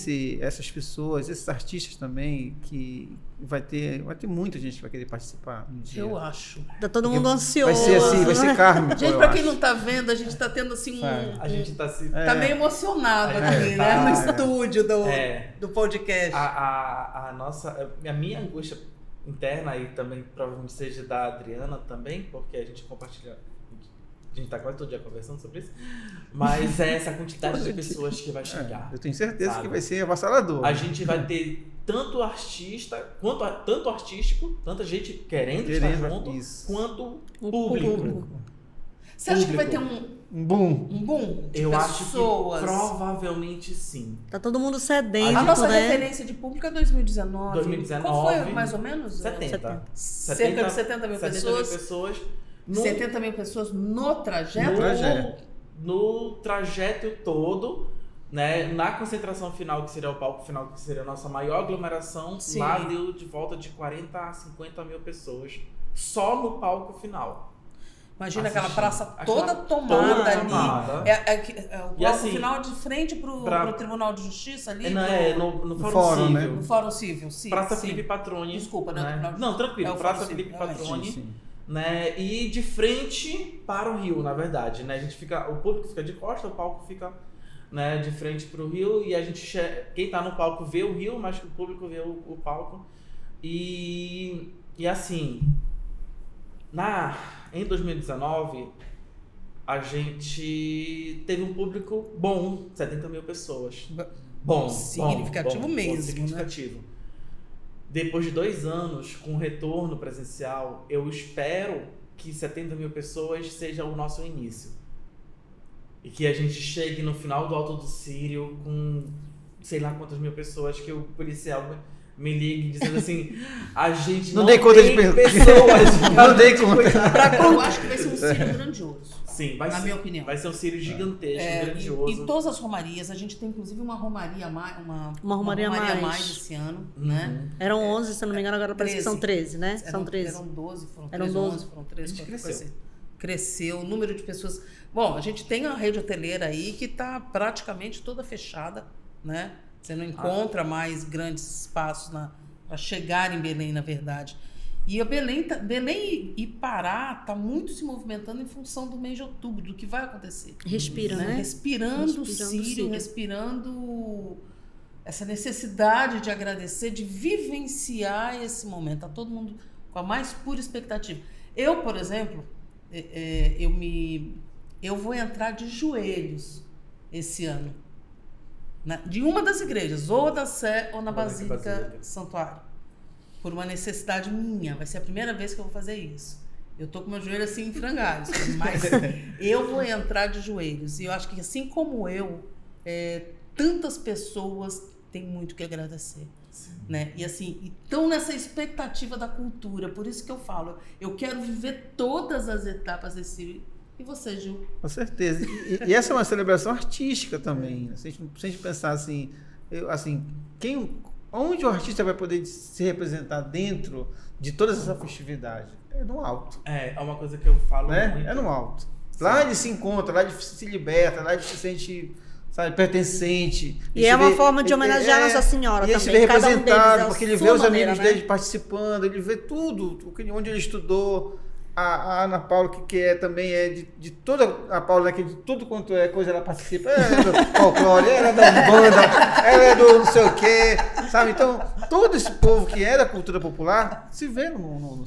que essas pessoas, esses artistas também, que vai ter muita gente que vai querer participar no dia. Eu acho. Tá todo mundo ansioso. Vai ser assim, vai ser kármico, Gente, eu para quem acho. não tá vendo, a gente tá tendo assim Sabe? A gente tá se... Tá meio emocionado É, aqui, tá, né? No é. estúdio É. do podcast. A minha angústia interna e também provavelmente seja da Adriana também, porque a gente compartilha, a gente tá quase todo dia conversando sobre isso, mas é essa quantidade de pessoas que vai chegar. Eu tenho certeza sabe? que vai ser avassalador. A gente vai ter tanto artista, tanto artístico, tanta gente querendo estar junto, isso. quanto O público. público. Você acha que vai ter público. Um boom. um boom de Eu pessoas? acho que provavelmente sim. Tá todo mundo sedento, A nossa né? referência de público é 2019. 2019. Qual foi, mais ou menos? 70. Cerca de 70 mil pessoas. No- 70 mil pessoas no trajeto? No trajeto. No trajeto todo, né? Na concentração final, que seria o palco final, que seria a nossa maior aglomeração, Sim. lá deu de volta de 40 a 50 mil pessoas. Só no palco final. Imagina Assistindo. aquela praça Aquela toda tomada toda ali. tomada. O E palco assim, final de frente pro pra- Tribunal de Justiça ali? No Fórum fórum, Civil. né? No Fórum Civil, sim. Praça sim. Felipe Patroni. Desculpa, né? né? Tribunal de Não, Justiça. tranquilo. É o Praça Fórum Felipe Civil, realmente. Patroni. Sim. Né? E de frente para o rio, na verdade, né? A gente fica, o público fica de costa, o palco fica, né, de frente para o rio e a gente quem tá no palco vê o rio, mas o público vê o palco. E assim, em 2019 a gente teve um público bom, 70 mil pessoas. Bom, Significativo mesmo, significativo. Depois de 2 anos com retorno presencial, eu espero que 70 mil pessoas seja o nosso início. E que a gente chegue no final do Alto do Círio com sei lá quantas mil pessoas, que o policial me ligue dizendo assim, a gente Não não dei conta tem de pessoas. Não dei conta. Eu acho que vai ser um Círio grandioso. Sim, Na minha opinião. vai ser um Círio gigantesco, grandioso. Em todas as romarias, a gente tem inclusive uma romaria a mais, Uma romaria a mais. esse ano, Uhum. né? Eram 11, se eu não me engano, agora parece que são 13, né? São 13. Eram 12, foram Eram 13, 12. 11, foram 13, A gente qualquer cresceu. coisa assim. cresceu, o número de pessoas... Bom, a gente tem a rede hoteleira aí que está praticamente toda fechada, né? Você não encontra mais grandes espaços para chegar em Belém, na verdade. E a Belém e Pará está muito se movimentando em função do mês de outubro, do que vai acontecer. Respirando, né? Respirando o Sírio, respirando essa necessidade de agradecer, de vivenciar esse momento. Está todo mundo com a mais pura expectativa. Eu, por exemplo, eu vou entrar de joelhos esse ano. De uma das igrejas, ou da Sé ou na Basílica Santuário. Por uma necessidade minha. Vai ser a primeira vez que eu vou fazer isso. Eu tô com meu joelho assim em frangalhos, mas eu vou entrar de joelhos. E eu acho que assim como eu, tantas pessoas têm muito que agradecer. Né? E assim, estão nessa expectativa da cultura. Por isso que eu falo, eu quero viver todas as etapas desse... E você, Gil? Com certeza. E essa é uma celebração artística também. Se a gente pensar assim, onde o artista vai poder se representar dentro de toda essa festividade? É no alto. É uma coisa que eu falo muito. É no alto. Lá ele se encontra, lá ele se liberta, lá ele se sente, sabe, pertencente. E é uma forma de homenagear Nossa Senhora também. Ele se vê representado, porque ele vê os amigos dele né? participando, ele vê tudo, onde ele estudou. A Ana Paula, que também é de toda a Paula, que de tudo quanto é coisa ela participa. Ela é do folclore, ela é da banda, ela é do não sei o quê, sabe? Então, todo esse povo que é da cultura popular se vê no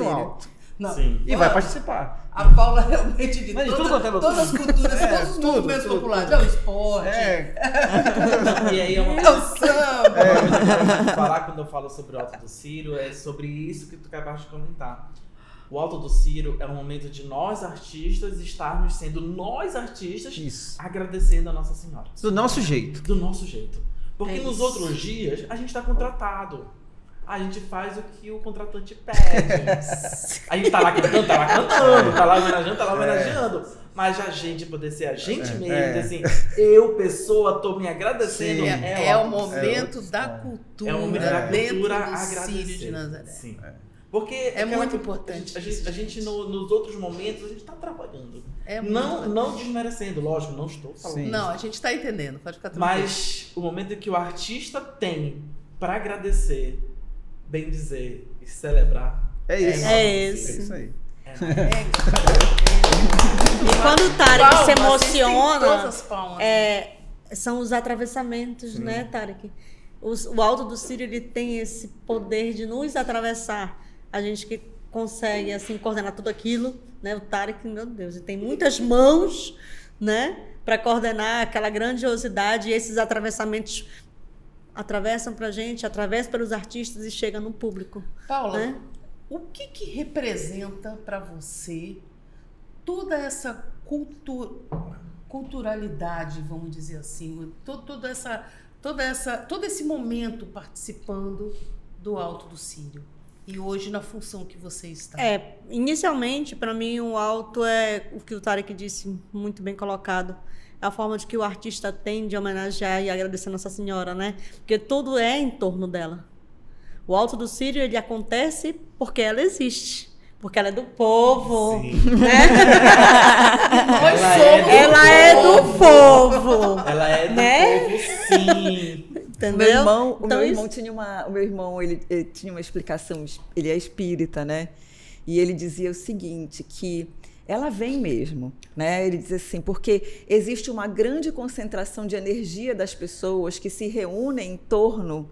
alto. Não. Sim. E vai participar. A Paula realmente de todas as culturas, todos os tudo, movimentos populares. É o esporte. E aí é uma É o samba. Falar quando eu falo sobre o Alto do Sírio é sobre isso que tu acabaste de comentar. O Alto do Sírio é um momento de nós artistas estarmos sendo nós artistas agradecendo a Nossa Senhora. Do nosso jeito. Do nosso jeito. Porque nos outros dias a gente está contratado. A gente faz o que o contratante pede. A gente tá lá cantando, tá lá homenageando. Mas a gente poder ser a gente mesmo, assim, eu, pessoa, tô me agradecendo. Sim, é o momento da cultura. É o momento da cultura agradecer. Sírio de Nazaré. Sim. Porque é muito importante. A gente nos outros momentos, a gente está trabalhando. Não desmerecendo, lógico, não estou falando. Sim. Não, a gente está entendendo, pode ficar tranquilo. Mas o momento que o artista tem para agradecer, bem dizer e celebrar. É isso. É isso aí. E quando o Tarek se emociona, palmas, são os atravessamentos, né, Tarek? O Alto do Sírio, ele tem esse poder de nos atravessar. A gente que consegue, assim, coordenar tudo aquilo, né? O Tarek, meu Deus, ele tem muitas mãos, né? Para coordenar aquela grandiosidade, e esses atravessamentos atravessam pra gente, atravessam pelos artistas e chegam no público. Paula, né? O que representa para você toda essa culturalidade, vamos dizer assim, todo esse momento participando do Alto do Sírio? E hoje na função que você está? Inicialmente, para mim, o alto é o que o Tarek disse, muito bem colocado. É a forma de que o artista tem de homenagear e agradecer a Nossa Senhora, né? Porque tudo é em torno dela. O Alto do Sírio, ele acontece porque ela existe. Porque ela é do povo. Sim. Né? Ela é do povo. Ela é do povo, sim. Entendeu? O meu irmão ele tinha uma explicação, ele é espírita, né? E ele dizia o seguinte, que ela vem mesmo, né? Ele diz assim, porque existe uma grande concentração de energia das pessoas que se reúnem em torno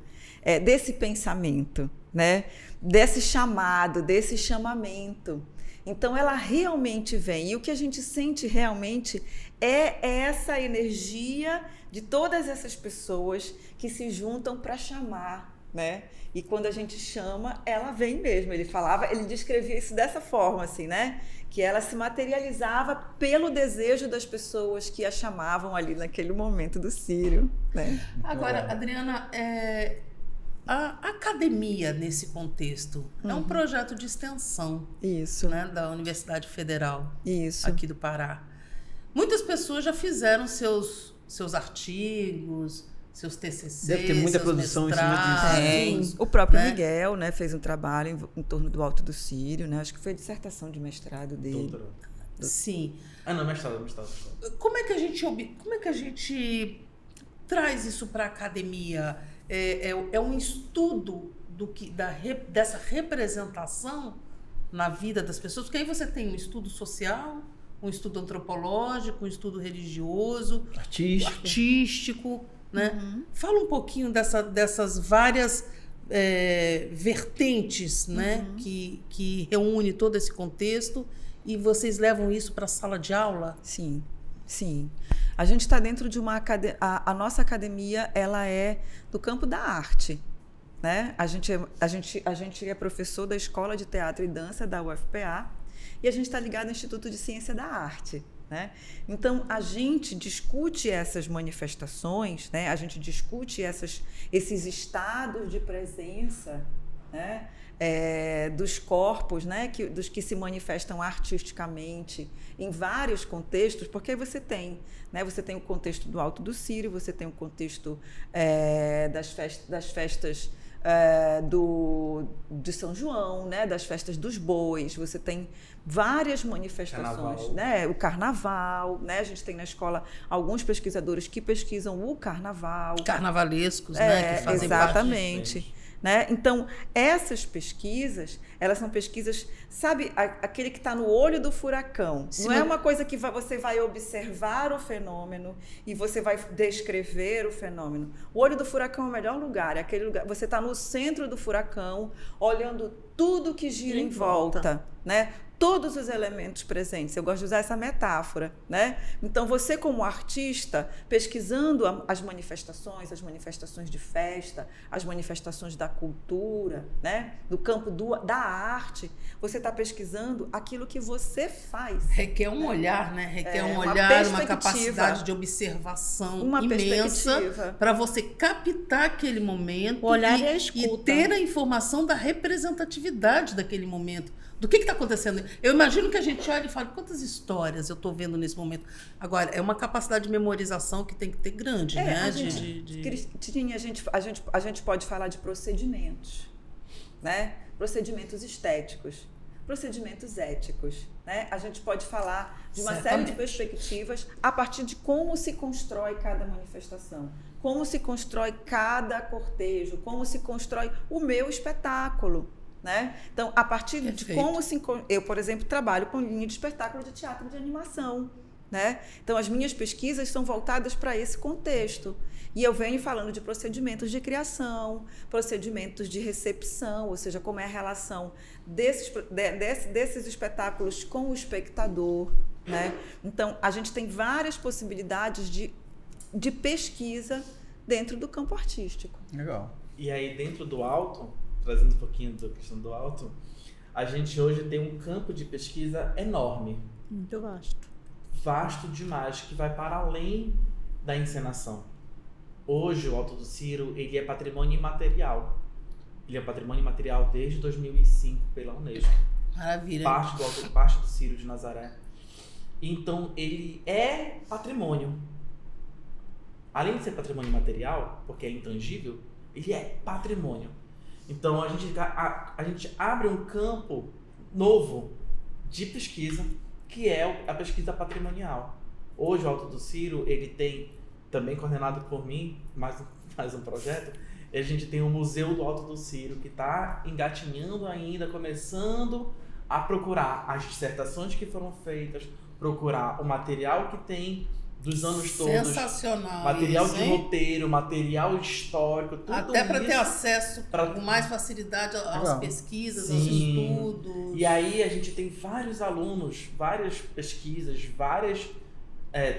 desse pensamento, né? Desse chamado, desse chamamento. Então, ela realmente vem. E o que a gente sente realmente é essa energia de todas essas pessoas que se juntam para chamar, né? E quando a gente chama, ela vem mesmo. Ele descrevia isso dessa forma, assim, né? Que ela se materializava pelo desejo das pessoas que a chamavam ali naquele momento do Sírio, né? Agora, Adriana, a academia nesse contexto é um projeto de extensão. Isso. Né, da Universidade Federal Isso. aqui do Pará. Muitas pessoas já fizeram seus artigos, seus TCCs, deve ter muita produção em cima disso. O próprio Miguel, né, fez um trabalho em torno do Alto do Sírio, né? Acho que foi a dissertação de mestrado dele. Sim. Não, mestrado. Como é que a gente traz isso para a academia? É um estudo dessa representação na vida das pessoas? Porque aí você tem um estudo social, um estudo antropológico, um estudo religioso, artístico, né? Fala um pouquinho dessas várias vertentes, né? Que reúne todo esse contexto, e vocês levam isso para a sala de aula? Sim. A gente está dentro de uma academia. A nossa academia, ela é do campo da arte, né? A gente é professor da Escola de Teatro e Dança da UFPA, e a gente está ligado ao Instituto de Ciência da Arte, né? Então, a gente discute essas manifestações, né? A gente discute esses estados de presença, né? Dos corpos, né? dos que se manifestam artisticamente em vários contextos, porque você tem o contexto do Alto do Círio, você tem o contexto das festas de São João, né? Das festas dos bois, você tem várias manifestações, né? O carnaval, né? A gente tem na escola alguns pesquisadores que pesquisam o carnaval. Carnavalescos, né? Que fazem exatamente. parte. Né? Então, essas pesquisas, elas são pesquisas, sabe, aquele que está no olho do furacão. Sim, não é uma coisa que você vai observar o fenômeno e você vai descrever o fenômeno. O olho do furacão é o melhor lugar, é aquele lugar, você está no centro do furacão, olhando tudo que gira em volta, né? Todos os elementos presentes. Eu gosto de usar essa metáfora, né? Então, você como artista, pesquisando as manifestações de festa, as manifestações da cultura, né? Do campo da arte, você está pesquisando aquilo que você faz. Requer um olhar, né? Requer um olhar, uma capacidade de observação imensa para você captar aquele momento, o olhar e a escuta, e ter a informação da representatividade daquele momento. Do que está acontecendo? Eu imagino que a gente olha e fala, quantas histórias eu estou vendo nesse momento. Agora, é uma capacidade de memorização que tem que ter grande, né? Cristina, a gente pode falar de procedimentos, né? Procedimentos estéticos, procedimentos éticos, né? A gente pode falar de uma série de perspectivas a partir de como se constrói cada manifestação, como se constrói cada cortejo, como se constrói o meu espetáculo. Né? Então, a partir de como eu, por exemplo, trabalho com linha de espetáculo de teatro de animação, né? Então, as minhas pesquisas são voltadas para esse contexto. E eu venho falando de procedimentos de criação, procedimentos de recepção, ou seja, como é a relação desses espetáculos com o espectador, né? Então, a gente tem várias possibilidades de pesquisa dentro do campo artístico. Legal. E aí, dentro do alto, trazendo um pouquinho da questão do alto, a gente hoje tem um campo de pesquisa enorme. Muito vasto. Vasto demais, que vai para além da encenação. Hoje, o Alto do Círio, ele é patrimônio imaterial. Ele é patrimônio imaterial desde 2005 pela Unesco. Maravilha. Parte do Círio de Nazaré. Então, ele é patrimônio. Além de ser patrimônio imaterial, porque é intangível, ele é patrimônio. Então, a gente abre um campo novo de pesquisa, que é a pesquisa patrimonial. Hoje, o Alto do Círio, ele tem, também coordenado por mim, mais um projeto, a gente tem o Museu do Alto do Círio, que está engatinhando ainda, começando a procurar as dissertações que foram feitas, procurar o material que tem dos anos todos. Sensacional. Material de roteiro, material histórico, tudo até para isso, ter acesso com mais facilidade às pesquisas, aos estudos. E aí a gente tem vários alunos, várias pesquisas, várias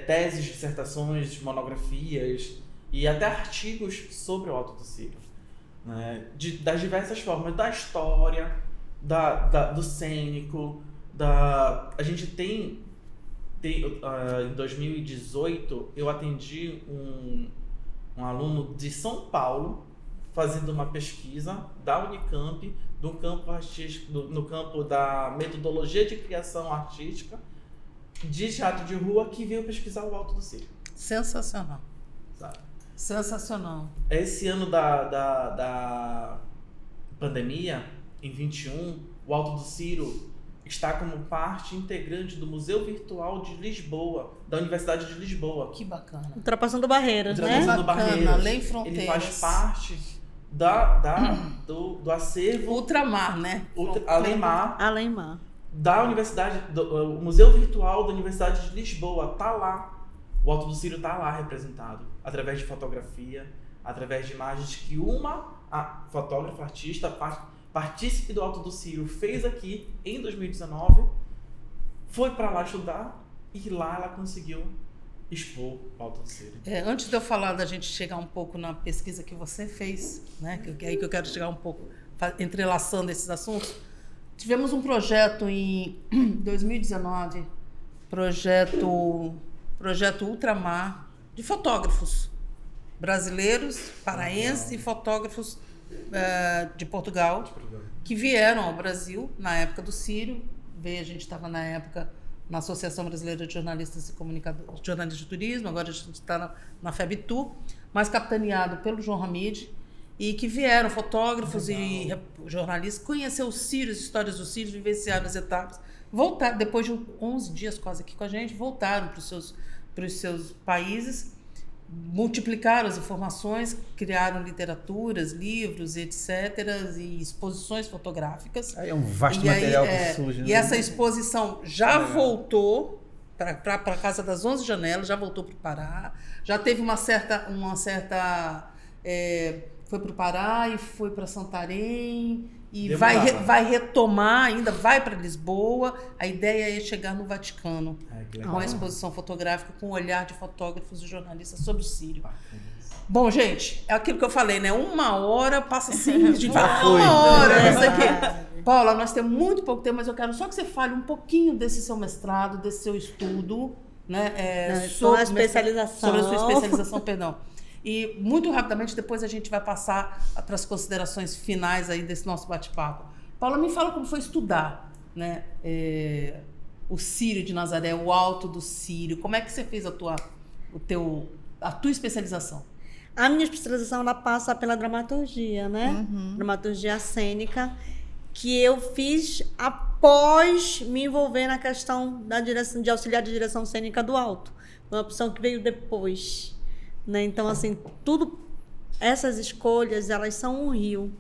teses, dissertações, monografias e até artigos sobre o Alto do Círio, né? Das diversas formas, da história, do cênico, a gente tem em 2018, eu atendi um aluno de São Paulo fazendo uma pesquisa da Unicamp no campo artístico, no campo da metodologia de criação artística de teatro de rua, que veio pesquisar o Alto do Círio. Sensacional. Sabe? Sensacional. Esse ano da pandemia, em 21, o Alto do Círio está como parte integrante do Museu Virtual de Lisboa, da Universidade de Lisboa. Que bacana. Ultrapassando barreiras, né? Ultrapassando barreiras. Além fronteiras. Ele faz parte do acervo... Ultramar, né? Além-mar. Além-mar. Da Universidade... O Museu Virtual da Universidade de Lisboa tá lá. O Alto do Círio tá lá representado. Através de fotografia, através de imagens que a fotógrafa, artista, partícipe do Alto do Círio fez aqui em 2019, foi para lá estudar e lá ela conseguiu expor o Alto do Círio. Antes de eu falar da gente chegar um pouco na pesquisa que você fez, né, que é aí que eu quero chegar um pouco, entrelaçando esses assuntos, tivemos um projeto em 2019, projeto Ultramar, de fotógrafos brasileiros, paraenses e fotógrafos de Portugal, que vieram ao Brasil na época do Círio. A gente estava na época na Associação Brasileira de Jornalistas e Comunicadores, Jornalistas de Turismo, agora a gente está na FEBTU, mas capitaneado pelo João Hamid, e que vieram fotógrafos e jornalistas conhecer o Círio, as histórias do Círio, vivenciaram as etapas, voltaram, depois de 11 dias quase aqui com a gente, voltaram para os seus países, multiplicaram as informações, criaram literaturas, livros, etc., e exposições fotográficas. Aí é um vasto material que surge. E essa exposição já voltou para a Casa das 11 Janelas, já voltou para o Pará, já teve uma certa foi para o Pará e foi para Santarém, e vai retomar ainda, vai para Lisboa. A ideia é chegar no Vaticano com a exposição fotográfica, com o olhar de fotógrafos e jornalistas sobre o Círio. Bom, gente, é aquilo que eu falei, né? 1 hora passa assim, de uma hora. Isso aqui. Paula, nós temos muito pouco tempo, mas eu quero só que você fale um pouquinho desse seu mestrado, desse seu estudo, né? Sobre a especialização. Sobre a sua especialização, perdão. E muito rapidamente depois a gente vai passar para as considerações finais aí desse nosso bate-papo. Paula, me fala como foi estudar, né? O Círio de Nazaré, o Alto do Círio. Como é que você fez a tua especialização? A minha especialização ela passa pela dramaturgia, né? Dramaturgia cênica, que eu fiz após me envolver na questão da direção, de auxiliar de direção cênica do Alto. Uma opção que veio depois. Né? Então, assim, essas escolhas, elas são um rio,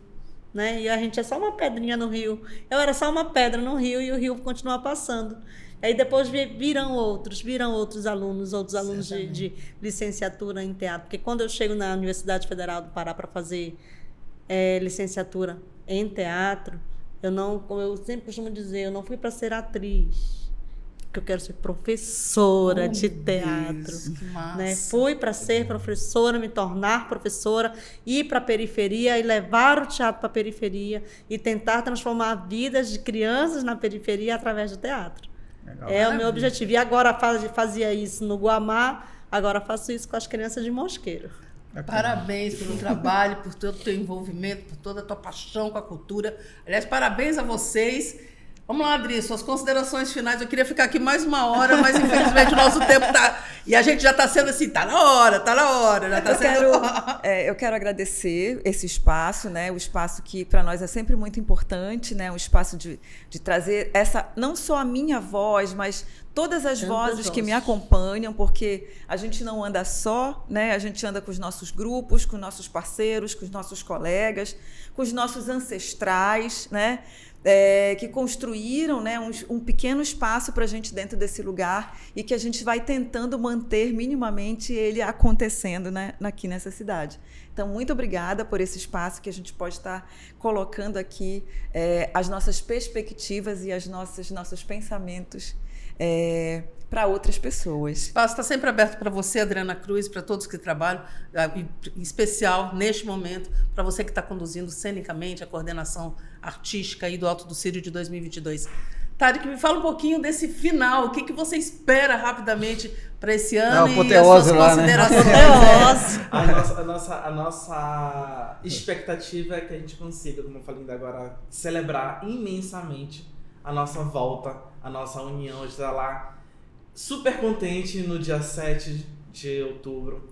né? E a gente é só uma pedrinha no rio. Eu era só uma pedra no rio e o rio continua passando. Aí depois virão outros alunos de licenciatura em teatro. Porque quando eu chego na Universidade Federal do Pará para fazer licenciatura em teatro, como eu sempre costumo dizer, eu não fui para ser atriz. Que eu quero ser professora de teatro. Deus, que massa. Né? Fui para ser professora, me tornar professora, ir para a periferia e levar o teatro para a periferia e tentar transformar vidas de crianças na periferia através do teatro. Legal. O meu objetivo. E agora fazia isso no Guamá, agora faço isso com as crianças de Mosqueiro. Parabéns pelo trabalho, por todo o teu envolvimento, por toda a tua paixão com a cultura. Aliás, parabéns a vocês. Vamos lá, Adri, suas considerações finais. Eu queria ficar aqui mais 1 hora, mas infelizmente o nosso tempo tá... E a gente já está sendo assim, tá na hora. Já tá eu quero agradecer esse espaço, né? O espaço que para nós é sempre muito importante, né? Um espaço de trazer não só a minha voz, mas todas as vozes que me acompanham, porque a gente não anda só, né? A gente anda com os nossos grupos, com os nossos parceiros, com os nossos colegas, com os nossos ancestrais, né? Que construíram, né, um pequeno espaço para a gente dentro desse lugar e que a gente vai tentando manter minimamente ele acontecendo, né, aqui nessa cidade. Então, muito obrigada por esse espaço que a gente pode estar colocando aqui as nossas perspectivas e os nossos pensamentos para outras pessoas. O espaço está sempre aberto para você, Adriana Cruz, para todos que trabalham, em especial neste momento, para você que está conduzindo cenicamente a coordenação artística aí do Alto do Círio de 2022. Tarik, me fala um pouquinho desse final, o que você espera rapidamente para esse ano e as suas considerações. Né? A nossa expectativa é que a gente consiga, como eu falei ainda agora, celebrar imensamente a nossa volta, a nossa união. A gente está lá super contente no dia 7 de outubro,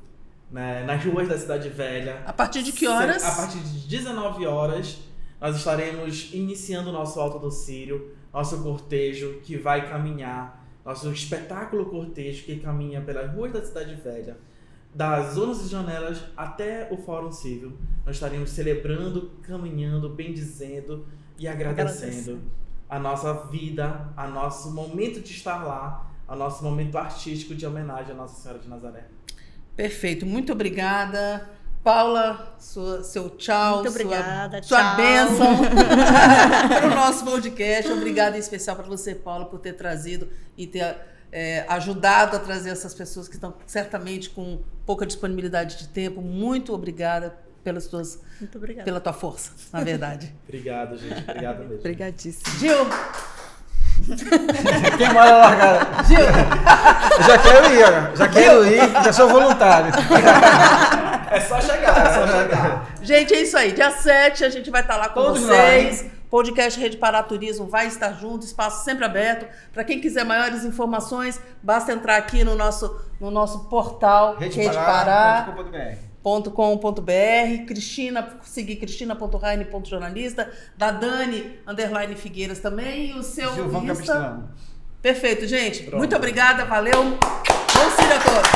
né, nas ruas da Cidade Velha. A partir de que horas? A partir de 19 horas, nós estaremos iniciando o nosso Alto do Círio nosso cortejo que vai caminhar, nosso espetáculo cortejo que caminha pelas ruas da Cidade Velha, das zonas e janelas até o Fórum Civil. Nós estaremos celebrando, caminhando, bendizendo e agradecendo a nossa vida, a nosso momento de estar lá, ao nosso momento artístico de homenagem à Nossa Senhora de Nazaré. Perfeito, muito obrigada. Paula, seu tchau, muito obrigada, sua bênção para o nosso podcast. Obrigada em especial para você, Paula, por ter trazido e ter ajudado a trazer essas pessoas que estão certamente com pouca disponibilidade de tempo. Muito obrigada pela tua força, na verdade. Obrigado, gente. Obrigado mesmo. Obrigadíssimo. Gil! Quem mora largada? Gil! Já quero ir, já sou voluntário. É só chegar, Gente, é isso aí. Dia 7 a gente vai estar lá com Todos vocês. Podcast Rede Pará Turismo vai estar junto, espaço sempre aberto. Para quem quiser maiores informações, basta entrar aqui no nosso portal redepará.com.br. Cristina, seguir cristina.raine.jornalista, da Dani _Figueiras também, e o seu Gilvão Insta. Capistrano. Perfeito, gente. Pronto. Muito obrigada, valeu. Bom Círio a todos.